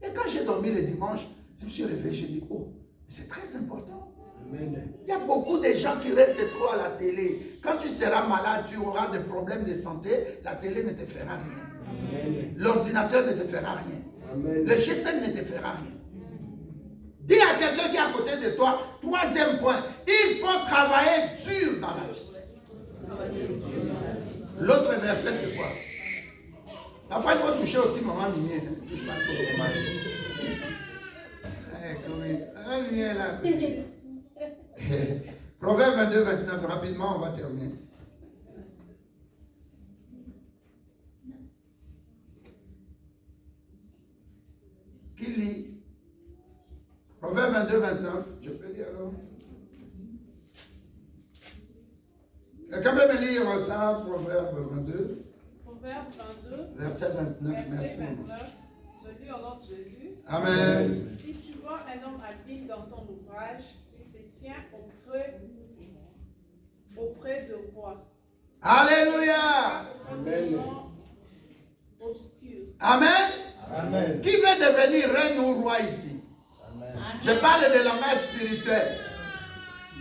Et quand j'ai dormi le dimanche, je me suis réveillé, j'ai dit, oh, c'est très important. Amen. Il y a beaucoup de gens qui restent trop à la télé. Quand tu seras malade, tu auras des problèmes de santé, la télé ne te fera rien. Amen. L'ordinateur ne te fera rien. Amen. Le GSM ne te fera rien. Dis à quelqu'un qui est à côté de toi, 3e point, il faut travailler dur dans la vie. L'autre verset, c'est quoi? Parfois, il faut toucher aussi maman Mimier. Touche pas trop maman. Mimier là. Proverbe 22, 29, rapidement, on va terminer. Qui lit? Proverbe 22, 29. Je peux lire alors? Quelqu'un peut me lire ça, Proverbe 22? Proverbe 22, Verset 29, merci. verset 29. Je lis au nom de Jésus. Amen. Si tu vois un homme habile dans son ouvrage, il se tient auprès de roi. Alléluia. Auprès de gens obscurs. Amen. Amen. Qui veut devenir reine ou roi ici? Amen. Je parle de langage spirituel.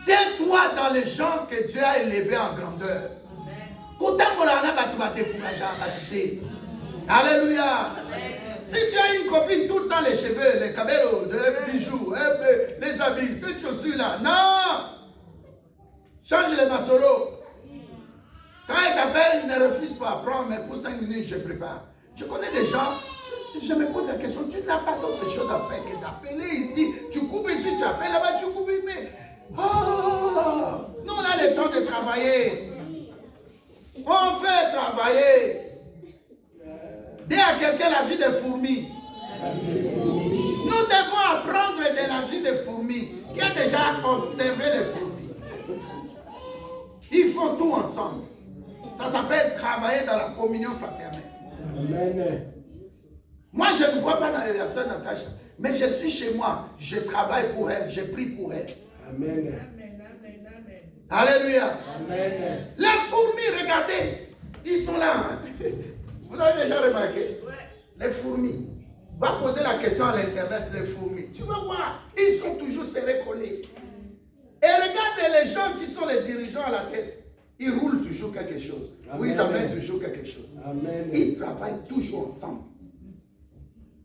Tiens-toi dans les gens que Dieu a élevés en grandeur. Alléluia. Si tu as une copine tout le temps, les cheveux, les cabellos, les bijoux, les habits, ces chaussures-là, non! Change les masseros. Quand elle t'appelle, ne refuse pas. Prends, mais pour 5 minutes, je prépare. Je connais des gens, je me pose la question, tu n'as pas d'autre chose à faire que d'appeler ici. Tu coupes ici, tu appelles là-bas, tu coupes ici. Mais... Oh! Nous, on a le temps de travailler. On fait travailler. Dis à quelqu'un la vie des fourmis. Nous devons apprendre de la vie des fourmis. Qui a déjà observé les fourmis? Ils font tout ensemble. Ça s'appelle travailler dans la communion fraternelle. Amen. Moi, je ne vois pas dans la sœur Natacha, mais je suis chez moi. Je travaille pour elle, je prie pour elle. Amen. Alléluia. Amen. Les fourmis, regardez, ils sont là. Hein? Vous avez déjà remarqué? Les fourmis. Va poser la question à l'internet, les fourmis. Tu vas voir, ils sont toujours serrés collés. Et regarde les gens qui sont les dirigeants à la tête. Ils roulent toujours quelque chose. Ou ils amènent toujours quelque chose. Amen. Ils travaillent toujours ensemble.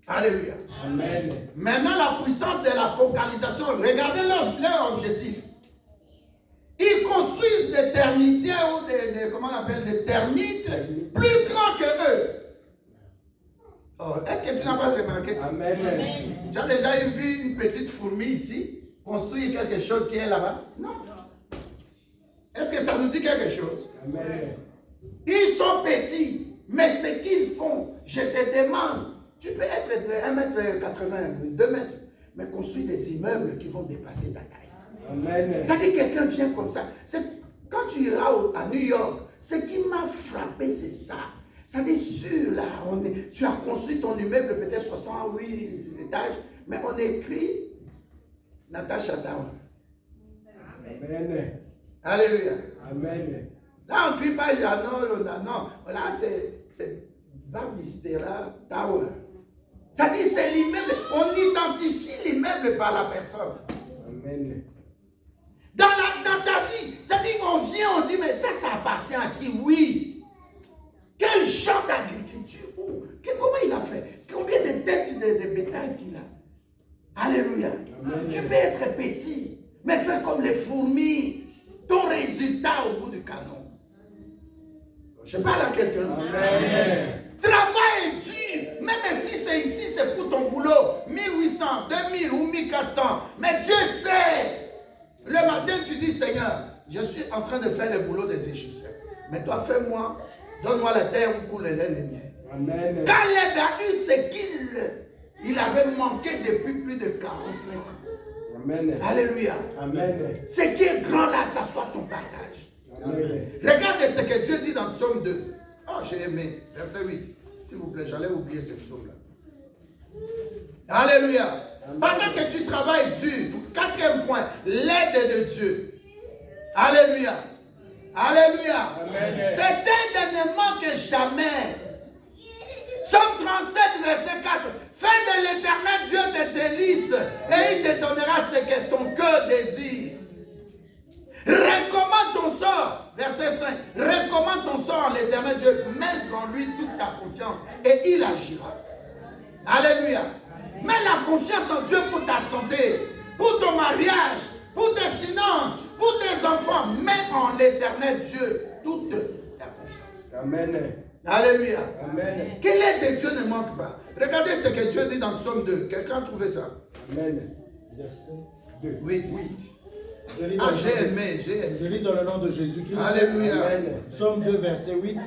Alléluia. Amen. Maintenant, la puissance de la focalisation. Regardez leur objectif. Ils construisent des termitières ou comment on appelle, des termites plus grands que eux. Oh, est-ce que tu n'as pas remarqué ça? Amen. Tu as déjà vu une petite fourmi ici construire quelque chose qui est là-bas? Non. Est-ce que ça nous dit quelque chose? Amen. Ils sont petits, mais ce qu'ils font, je te demande, tu peux être de 1m80, 2 mètres, mais construire des immeubles qui vont dépasser ta taille. Amen. Ça dit quelqu'un vient comme ça. Quand tu iras à New York, ce qui m'a frappé, c'est ça. Ça dit sûr, là, tu as construit ton immeuble peut-être 68 étages, mais on écrit Natasha Down. Amen. Alléluia. Amen. Là, on ne crie pas Janol, non. Là, c'est Babistera Tower. Ça dit c'est l'immeuble. On identifie l'immeuble par la personne. Amen. Dans ta vie, ça dit on vient, on dit mais ça appartient à qui? Oui. Quel champ d'agriculture? Comment il a fait? Combien de têtes de bétail qu'il a? Alléluia. Amen. Tu peux être petit, mais fais comme les fourmis. Ton résultat au bout du canon. Je parle à quelqu'un. Amen. Travail dur. Même si c'est ici, c'est pour ton boulot. 1800, 2000 ou 1400. Mais Dieu sait. Le matin, tu dis, Seigneur, je suis en train de faire le boulot des Égyptiens. Mais toi, fais-moi, donne-moi la terre où coule le lait et le miel. Amen. Caleb a eu ce qu'il avait manqué depuis plus de 45 ans. Amen. Alléluia. Amen. Ce qui est grand là, ça soit ton partage. Amen. Regardez ce que Dieu dit dans Psaume 2. Oh, j'ai aimé. Verset 8. S'il vous plaît, j'allais oublier ce psaume-là. Alléluia. Pendant que tu travailles dur, quatrième point, l'aide de Dieu. Alléluia. Alléluia. Amen. Cette aide ne manque jamais. Psaume 37, verset 4. Fais de l'Éternel Dieu tes délices et il te donnera ce que ton cœur désire. Recommande ton sort, verset 5. Recommande ton sort en l'Éternel Dieu. Mets en lui toute ta confiance et il agira. Alléluia. Mets la confiance en Dieu pour ta santé, pour ton mariage, pour tes finances, pour tes enfants. Mets en l'Éternel Dieu toute ta confiance. Amen. Alléluia. Amen. Quelle aide de Dieu ne manque pas. Regardez ce que Dieu dit dans Psaume 2. Quelqu'un a trouvé ça? Amen. Verset 2. Oui. Je lis, Ah, j'ai aimé. je lis dans le nom de Jésus-Christ. Alléluia. Amen. Psaume 2, verset 8.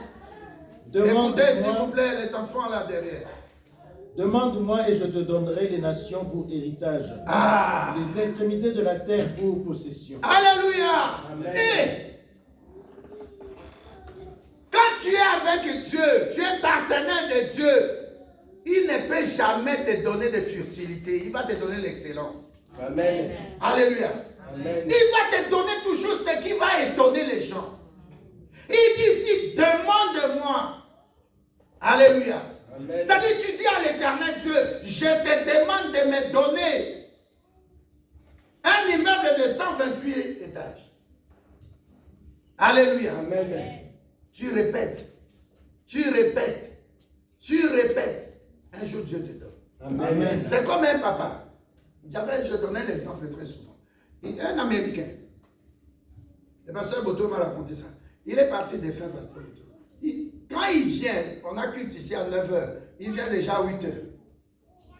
Écoutez, s'il vous plaît, les enfants là derrière. Demande-moi et je te donnerai les nations pour héritage. Ah. Les extrémités de la terre pour possession. Alléluia. Amen. Et quand tu es avec Dieu, tu es partenaire de Dieu, il ne peut jamais te donner de futilité. Il va te donner l'excellence. Amen. Alléluia. Amen. Il va te donner toujours ce qui va étonner les gens. Il dit ici, demande-moi. Alléluia. Amen. C'est-à-dire, tu dis à l'éternel Dieu, je te demande de me donner un immeuble de 128 étages. Alléluia. Amen. Tu répètes, tu répètes, tu répètes. Un jour, Dieu te donne. Amen. C'est comme un papa. Je donnais l'exemple très souvent. Il y a un Américain. Le pasteur Boto m'a raconté ça. Il est parti de faire pasteur Boto. Quand il vient, on a culte ici à 9h. Il vient déjà à 8h.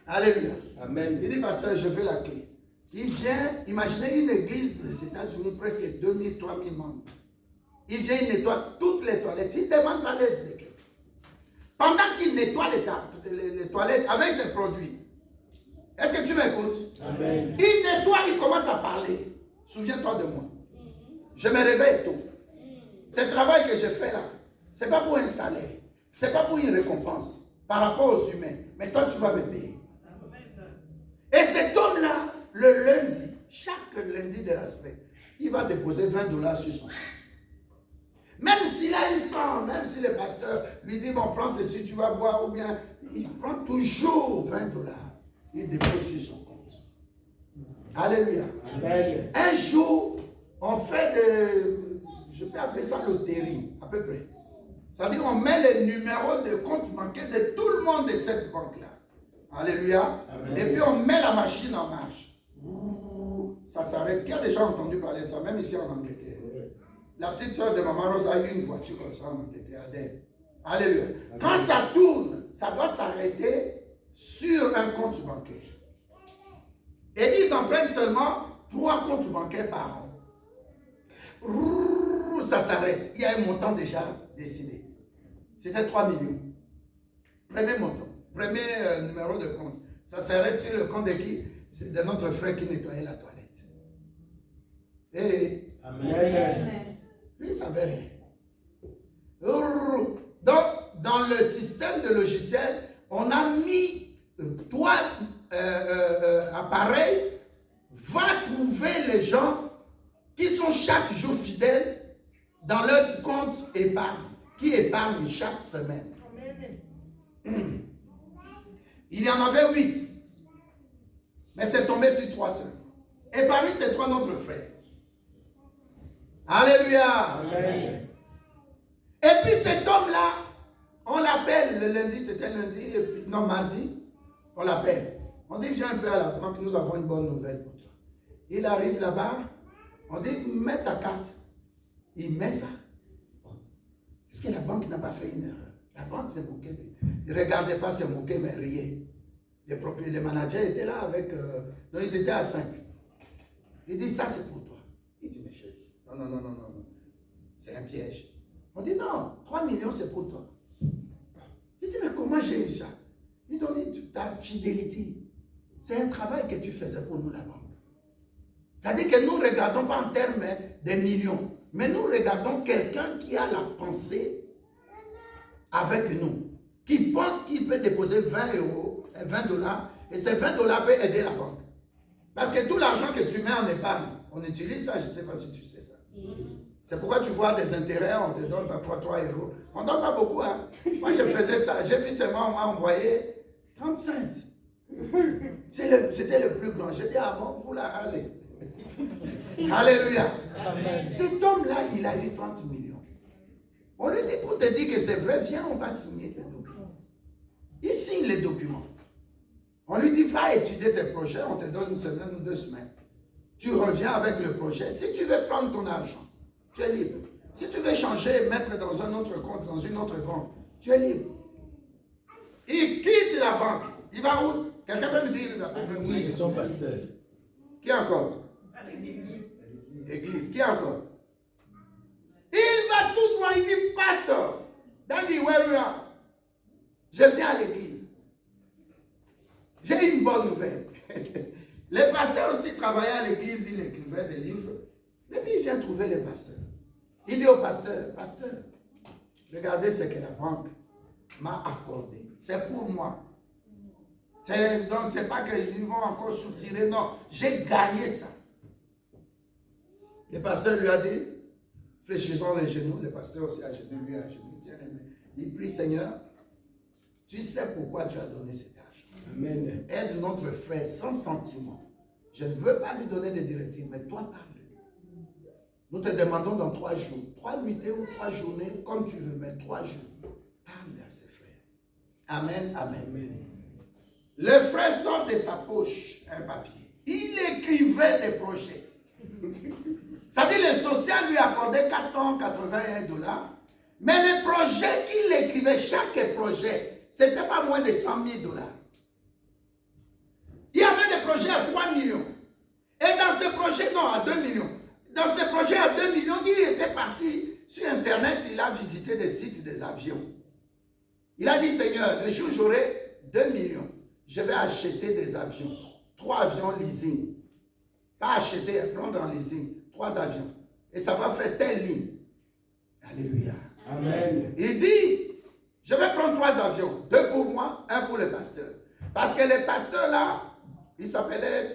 Alléluia. Amen. Il dit, pasteur, je veux la clé. Il vient, imaginez une église des États-Unis, presque 2000, 3000 membres. Il vient, il nettoie toutes les toilettes. Il ne demande pas l'aide de quelqu'un. Pendant qu'il nettoie les toilettes avec ses produits, est-ce que tu m'écoutes? Amen. Il nettoie, il commence à parler. Souviens-toi de moi. Je me réveille tôt. Ce travail que je fais là, ce n'est pas pour un salaire. Ce n'est pas pour une récompense par rapport aux humains. Mais toi, tu vas me payer. Et cet homme-là, le lundi, chaque lundi de la semaine, il va déposer $20 sur son compte. Même s'il a une sang, même si le pasteur lui dit, bon, prends ceci, tu vas boire, ou bien, il prend toujours $20. Il dépose sur son compte. Alléluia. Amen. Un jour, on fait de, je peux appeler ça loterie, à peu près. C'est-à-dire, on met les numéros de compte bancaire de tout le monde de cette banque-là. Alléluia. Amen. Et puis, on met la machine en marche. Ça s'arrête. Qui a déjà entendu parler de ça, même ici en Angleterre? La petite soeur de Maman Rose a eu une voiture comme ça en Angleterre. Alléluia. Quand ça tourne, ça doit s'arrêter sur un compte bancaire. Et ils en prennent seulement 3 comptes bancaires par an. Ça s'arrête. Il y a un montant déjà décidé. C'était 3 millions. Premier montant. Premier numéro de compte. Ça s'arrête sur le compte de qui? C'est de notre frère qui nettoyait la toilette. Et Amen. lui, il ne savait rien. Donc, dans le système de logiciel, on a mis 3 appareils. Va trouver les gens qui sont chaque jour fidèles dans leur compte épargne, qui épargnent chaque semaine. Il y en avait 8. Mais c'est tombé sur 3 seuls. Et parmi ces 3, notre frère. Alléluia. Amen. Et puis cet homme-là, on l'appelle, le lundi, c'était lundi, et puis, non, mardi, on l'appelle. On dit, viens un peu à la banque, nous avons une bonne nouvelle pour toi. Il arrive là-bas, on dit, mets ta carte. Il met ça. Est-ce que la banque n'a pas fait une erreur? La banque s'est moquée. Il ne regardait pas, s'est moqué, mais riait. Les managers étaient là avec... donc ils étaient à 5. Il dit, ça c'est pour toi. Il dit, mais chérie, non. C'est un piège. On dit, non, 3 millions c'est pour toi. Il dit, mais comment j'ai eu ça? Ils t'ont dit, ta fidélité. C'est un travail que tu faisais pour nous, la banque. C'est-à-dire que nous ne regardons pas en termes de millions, mais nous regardons quelqu'un qui a la pensée avec nous, qui pense qu'il peut déposer 20 €, $20, et ces $20 peuvent aider la banque. Parce que tout l'argent que tu mets en épargne, on utilise ça, je ne sais pas si tu sais ça. C'est pourquoi tu vois des intérêts, on te donne parfois 3 €. On ne donne pas beaucoup. Hein? Moi, je faisais ça. J'ai vu seulement, on m'a envoyé 35. C'était le plus grand. J'ai dit, ah bon, vous là, allez. Alléluia. Amen. Cet homme-là, il a eu 30 millions. On lui dit, pour te dire que c'est vrai, viens, on va signer les documents. Il signe les documents. On lui dit, va étudier tes projets, on te donne 1 semaine ou 2 semaines. Tu reviens avec le projet. Si tu veux prendre ton argent, tu es libre. Si tu veux changer et mettre dans un autre compte, dans une autre banque, tu es libre. Il quitte la banque. Il va où? Quelqu'un peut me dire Oui, ils sont pasteurs. Qui encore? Église. Qui encore? Il va tout droit, il dit, pasteur, Daddy, where you are? Je viens à l'église. J'ai une bonne nouvelle. Les pasteurs aussi travaillaient à l'église, ils écrivaient des livres. Et puis il vient trouver les pasteurs. Il dit au pasteur, pasteur, regardez ce que la banque m'a accordé. C'est pour moi. Donc c'est pas qu'ils vont encore soutirer, non. J'ai gagné ça. Le pasteur lui a dit, fléchissons les genoux. Le pasteur aussi a genoux, lui a genoux. Tiens les mains. Il prie, Seigneur, tu sais pourquoi tu as donné cet argent. Amen. Aide notre frère sans sentiment. Je ne veux pas lui donner des directives, mais toi parle-lui. Nous te demandons dans 3 jours, 3 nuitées ou 3 journées, comme tu veux, mais 3 jours. Parle à ses frères. Amen, amen. Amen. Le frère sort de sa poche un papier. Il écrivait des projets. Ça dit le social lui accordait 481 $. Mais les projets qu'il écrivait, chaque projet, c'était pas moins de 100 000 $. Il y avait des projets à 3 millions. Et dans ces projets, non, à 2 millions. Dans ces projets à 2 millions, il était parti sur Internet, il a visité des sites des avions. Il a dit, Seigneur, le jour où j'aurai 2 millions, je vais acheter des avions. 3 avions leasing. Pas acheter, prendre en leasing. 3 avions. Et ça va faire telle ligne. Alléluia. Amen. Il dit, je vais prendre 3 avions. 2 pour moi, 1 pour le pasteur. Parce que le pasteur là, il s'appelait,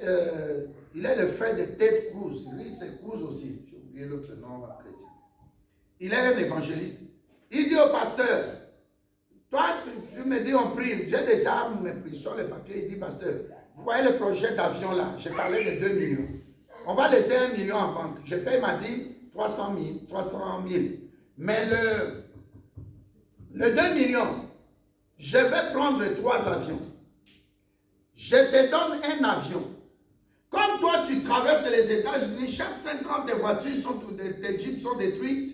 il est le frère de Ted Cruz. Lui, c'est Cruz aussi. J'ai oublié l'autre nom chrétien. Il est un évangéliste. Il dit au pasteur, toi, tu me dis on prie. J'ai déjà pris sur le papier. Il dit, pasteur, vous voyez le projet d'avion là, j'ai parlé de 2 millions. On va laisser 1 million en banque. Je paye ma dîme 300 000. Mais le 2 millions, je vais prendre 3 avions. Je te donne un avion. Comme toi, tu traverses les États-Unis, chaque 5 ans, tes voitures, tes jeeps sont détruites.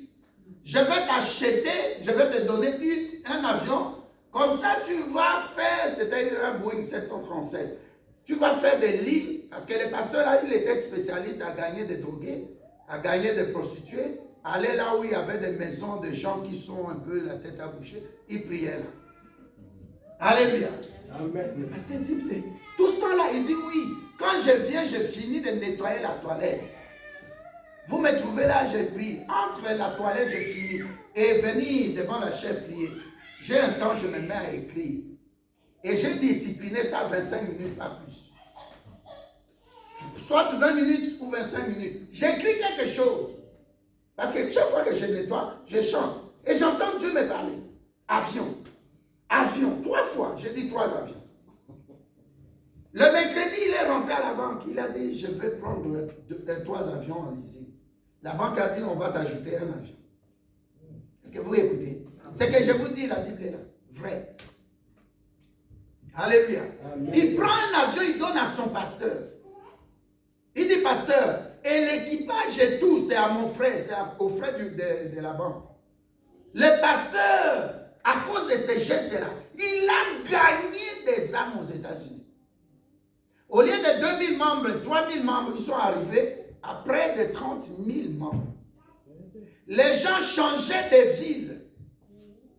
Je vais t'acheter, je vais te donner un avion. Comme ça, tu vas faire, c'était un Boeing 737. Tu vas faire des lignes, parce que le pasteur là, il était spécialiste à gagner des drogués, à gagner des prostituées, aller là où il y avait des maisons de gens qui sont un peu la tête à boucher, il priait là. Alléluia. Amen. Le pasteur dit, tout ce temps-là, il dit oui. Quand je viens, je finis de nettoyer la toilette. Vous me trouvez là, je prie. Entre la toilette, je finis. Et venir devant la chaire prier. J'ai un temps, je me mets à écrire. Et j'ai discipliné ça 25 minutes, pas plus. Soit 20 minutes ou 25 minutes. J'écris quelque chose. Parce que chaque fois que je nettoie, je chante. Et j'entends Dieu me parler. Avion. Avion. 3 fois. J'ai dit 3 avions. Le mercredi, il est rentré à la banque. Il a dit, je vais prendre 3 avions en leasing. La banque a dit, on va t'ajouter un avion. Est-ce que vous écoutez? C'est que je vous dis, la Bible est là. Vrai. Alléluia. Amen. Il prend un avion, il donne à son pasteur. Il dit, pasteur, et l'équipage et tout, c'est à mon frère, c'est au frère de la banque. Le pasteur, à cause de ces gestes-là, il a gagné des âmes aux États-Unis. Au lieu de 2000 membres, 3000 membres, ils sont arrivés à près de 30 000 membres. Les gens changeaient de ville.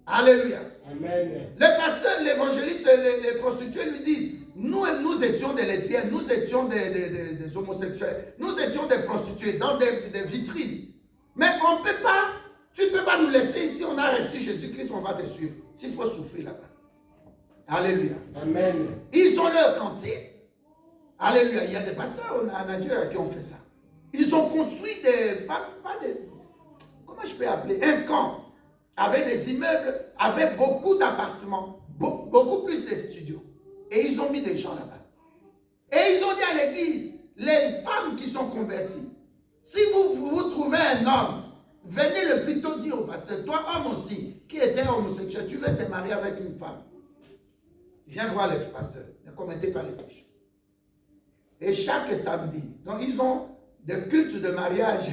Alléluia. Amen. Le pasteur, l'évangéliste, les prostituées lui disent, nous étions des lesbiennes, nous étions des homosexuels, nous étions des prostituées dans des vitrines. Mais on ne peut pas, tu ne peux pas nous laisser ici, on a reçu Jésus-Christ, on va te suivre. S'il faut souffrir là-bas. Alléluia. Amen. Ils ont leur cantine. Alléluia. Il y a des pasteurs en Nigeria qui ont fait ça. Ils ont construit comment je peux appeler, un camp avec des immeubles, avec beaucoup d'appartements, beaucoup plus de studios. Et ils ont mis des gens là-bas. Et ils ont dit à l'église, les femmes qui sont converties, si vous trouvez un homme, venez le plutôt dire au pasteur, toi homme aussi, qui était homosexuel, tu veux te marier avec une femme. Viens voir le pasteur, ne commettez pas les péchés. Et chaque samedi, donc ils ont des cultes de mariage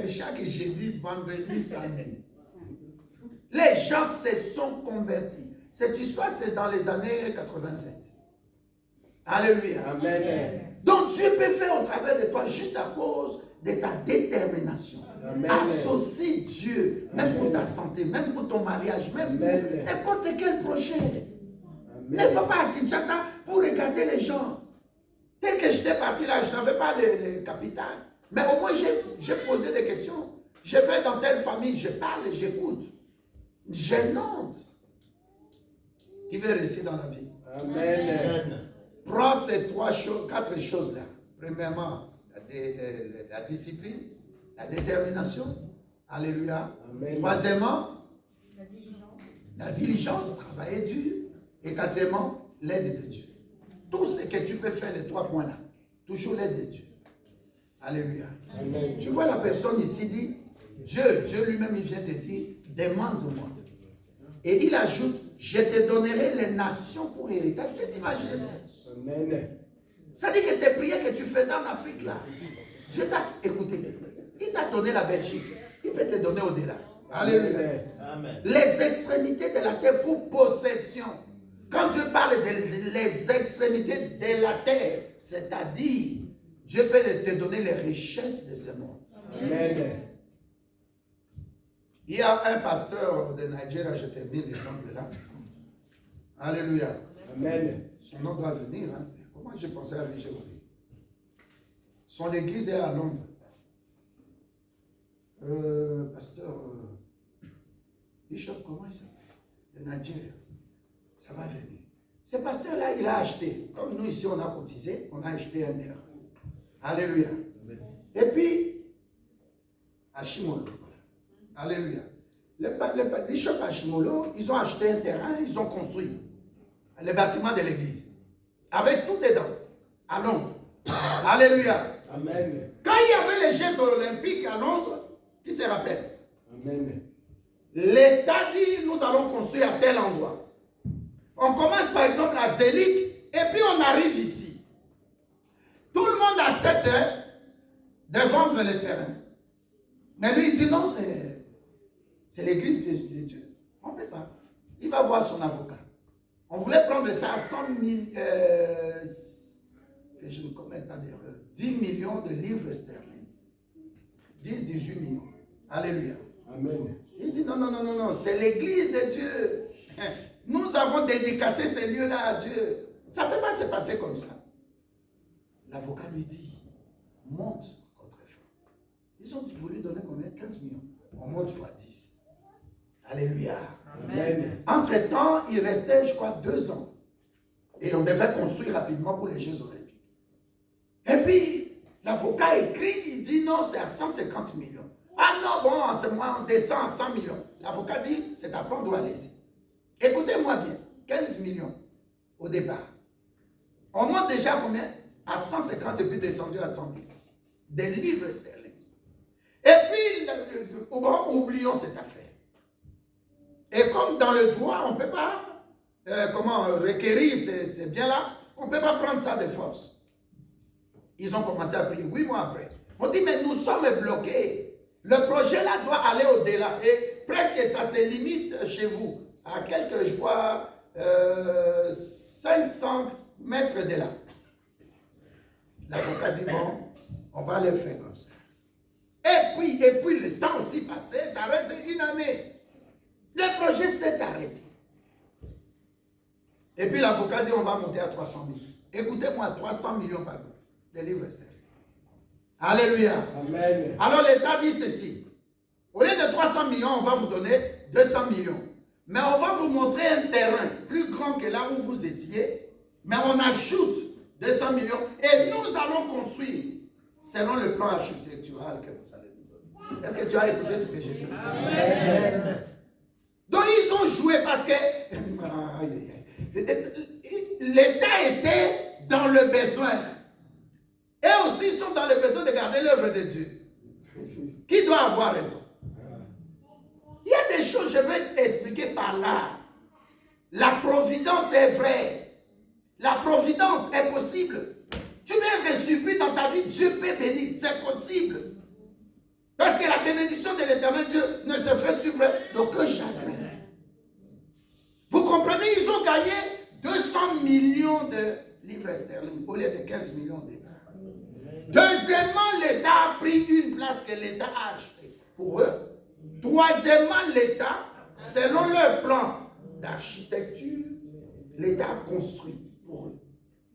chaque jeudi, vendredi, samedi. Les gens se sont convertis. Cette histoire, c'est dans les années 87. Alléluia. Amen. Donc Dieu peut faire au travers de toi juste à cause de ta détermination. Amen. Associe Dieu, même pour ta santé, même pour ton mariage, même pour n'importe quel projet. Ne va pas à Kinshasa pour regarder les gens. Tel que j'étais parti là, je n'avais pas le capital. Mais au moins, j'ai posé des questions. Je vais dans telle famille, je parle et j'écoute. Gênante. Qui veut réussir dans la vie? Amen. Prends ces quatre choses-là. Premièrement, la discipline, la détermination. Alléluia. Amen. Troisièmement, la diligence, travailler dur. Et quatrièmement, l'aide de Dieu. Tout ce que tu peux faire, les 3 points-là, toujours l'aide de Dieu. Alléluia. Amen. Tu vois la personne ici dit, Dieu lui-même, il vient te dire, demande-moi. Et il ajoute, je te donnerai les nations pour héritage. Tu t'imagines? Amen. Ça dit que tes prières que tu faisais en Afrique, là, Dieu t'a écouté. Il t'a donné la Belgique. Il peut te donner au-delà. Alléluia. Amen. Les extrémités de la terre pour possession. Quand Dieu parle des extrémités de la terre, c'est-à-dire, Dieu peut te donner les richesses de ce monde. Amen. Il y a un pasteur de Nigeria, je termine l'exemple là. Alléluia. Amen. Son nom doit venir. Hein. Comment j'ai pensé à lui, j'ai oublié. Son église est à Londres. Pasteur Bishop, comment il s'appelle? De Nigeria. Ça va venir. Ce pasteur-là, il a acheté. Comme nous ici, on a cotisé, on a acheté un terrain. Alléluia. Et puis, à Shimolo. Alléluia. Le bishop à Shimolo, ils ont acheté un terrain, ils ont construit le bâtiment de l'église. Avec tout dedans. À Londres. Alléluia. Amen. Quand il y avait les Jeux olympiques à Londres, qui se rappelle? Amen. L'État dit, nous allons construire à tel endroit. On commence par exemple à Zélik, et puis on arrive ici. Tout le monde accepte de vendre le terrain. Mais lui, il dit non, c'est l'église de Dieu. On ne peut pas. Il va voir son avocat. On voulait prendre ça à 100 000, que je ne commette pas d'erreur, 10 millions de livres sterling. 10-18 millions. Alléluia. Amen. Il dit non, non, non, non, non, c'est l'église de Dieu. Nous avons dédicacé ces lieux-là à Dieu. Ça ne peut pas se passer comme ça. L'avocat lui dit, monte contre fin. Ils ont voulu donner combien? 15 millions. On monte fois 10. Alléluia. Amen. Entre-temps, il restait, je crois, 2 ans. Et on devait construire rapidement pour les Jeux olympiques. Et puis, l'avocat écrit, il dit non, c'est à 150 millions. Ah non, bon, c'est moi, on descend à 100 millions. L'avocat dit, c'est après, on doit laisser. Écoutez-moi bien, 15 millions au départ. On monte déjà à combien? À 150 et puis descendu à 100 millions. Des livres sterling. Et puis, oublions cette affaire. Et comme dans le droit, on ne peut pas requérir ces biens-là, on ne peut pas prendre ça de force. Ils ont commencé à prier 8 mois après. On dit, mais nous sommes bloqués. Le projet-là doit aller au-delà. Et presque ça se limite chez vous. À quelques, je crois, 500 mètres de là. L'avocat dit, bon, on va le faire comme ça. Et puis le temps aussi passé, ça reste 1 année. Le projet s'est arrêté. Et puis l'avocat dit, on va monter à 300 000. Écoutez-moi, 300 millions par an, des livres sterling. Alléluia. Amen. Alors l'État dit ceci. Au lieu de 300 millions, on va vous donner 200 millions. Mais on va vous montrer un terrain plus grand que là où vous étiez. Mais on ajoute 200 millions et nous allons construire selon le plan architectural que vous allez nous donner. Est-ce que tu as écouté ce que j'ai dit? Amen. Donc ils ont joué parce que l'État était dans le besoin. Et aussi ils sont dans le besoin de garder l'œuvre de Dieu. Qui doit avoir raison? Il y a des choses, je vais t'expliquer par là. La providence est vraie. La providence est possible. Tu veux être surpris dans ta vie, Dieu peut bénir. C'est possible. Parce que la bénédiction de l'Éternel Dieu ne se fait suivre d'aucun chagrin. Vous comprenez, ils ont gagné 200 millions de livres sterling au lieu de 15 millions de départ. Deuxièmement, l'État a pris une place que l'État a achetée pour eux. Troisièmement, l'État, selon leur plan d'architecture, l'État a construit pour eux.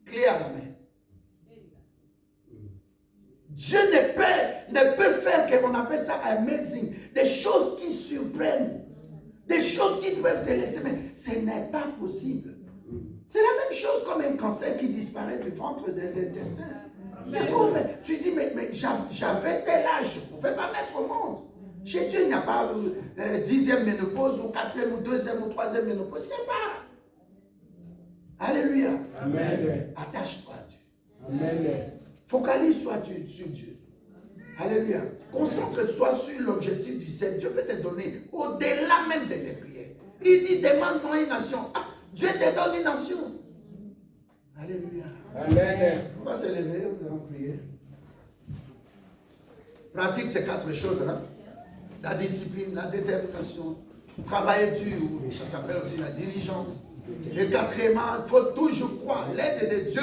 Clé à la main. Dieu ne peut faire qu'on appelle ça amazing. Des choses qui surprennent. Des choses qui peuvent te laisser. Mais ce n'est pas possible. C'est la même chose comme un cancer qui disparaît du ventre de l'intestin. C'est comme, tu dis, mais j'avais tel âge, je ne pouvais pas mettre au monde. Chez Dieu, il n'y a pas 10e ménopause, ou 4e, ou 2e, ou 3e ménopause. Il n'y a pas. Alléluia. Amen. Attache-toi à Dieu. Amen. Focalise-toi sur Dieu. Alléluia. Concentre-toi sur l'objectif du ciel. Dieu peut te donner au-delà même de tes prières. Il dit, demande-moi une nation. Ah, Dieu te donne une nation. Alléluia. Amen. On va se lever, nous allons prier. Pratique ces 4 choses. Hein? La discipline, la détermination, travailler dur, ça s'appelle aussi la diligence. Et quatrièmement, il faut toujours croire l'aide de Dieu.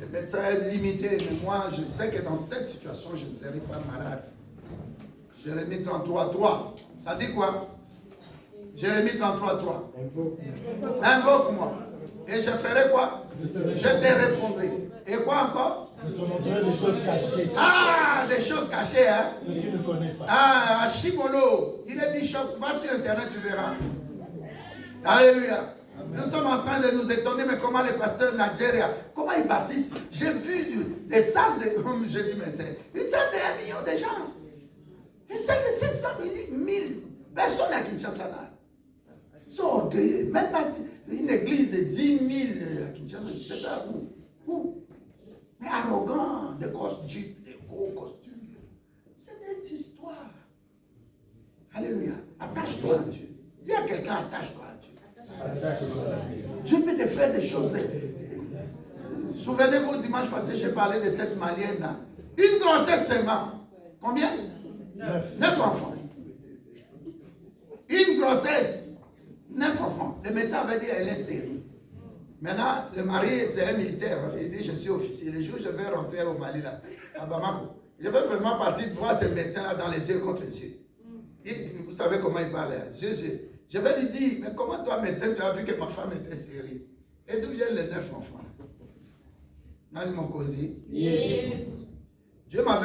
Le médecin est limité, mais moi, je sais que dans cette situation, je ne serai pas malade. Jérémie 33:3. Ça dit quoi? Jérémie 33:3. Invoque-moi. Et je ferai quoi? Je te répondrai. Et quoi encore? Je te montrerai des choses cachées Ah, des choses cachées, hein? que tu ne connais pas. Ah, Shimono, il est bishop. Va sur Internet, tu verras. Alléluia. Nous sommes en train de nous étonner, mais comment les pasteurs Nigeria, comment ils bâtissent? J'ai vu des salles de, je dis, mais c'est une salle de 1 million de gens. Une salle de 700 000 personnes à Kinshasa là. Ils sont orgueilleux. Même pas une église de 10 000 à Kinshasa, je ne sais pas où. Mais arrogant, des costumes, des gros costumes. C'est des histoires. Alléluia. Attache-toi à Dieu. Dis à quelqu'un, attache-toi à Dieu. Dieu peut te faire des choses. Souvenez-vous, dimanche passé, j'ai parlé de cette malienne là. Une grossesse seulement. Combien? 9 enfants. Une grossesse. 9 enfants. Le médecin avait dit elle est stérile. Maintenant, le mari, c'est un militaire. Il dit, je suis officier. Le jour où je vais rentrer au Mali, là, à Bamako, je vais vraiment partir voir ce médecin-là dans les yeux contre les yeux. Vous savez comment il parle, hein? Je vais lui dire, mais comment toi, médecin, tu as vu que ma femme était stérile? Et d'où viennent les 9 enfants? Dans mon cosy. Yes. Dieu m'avait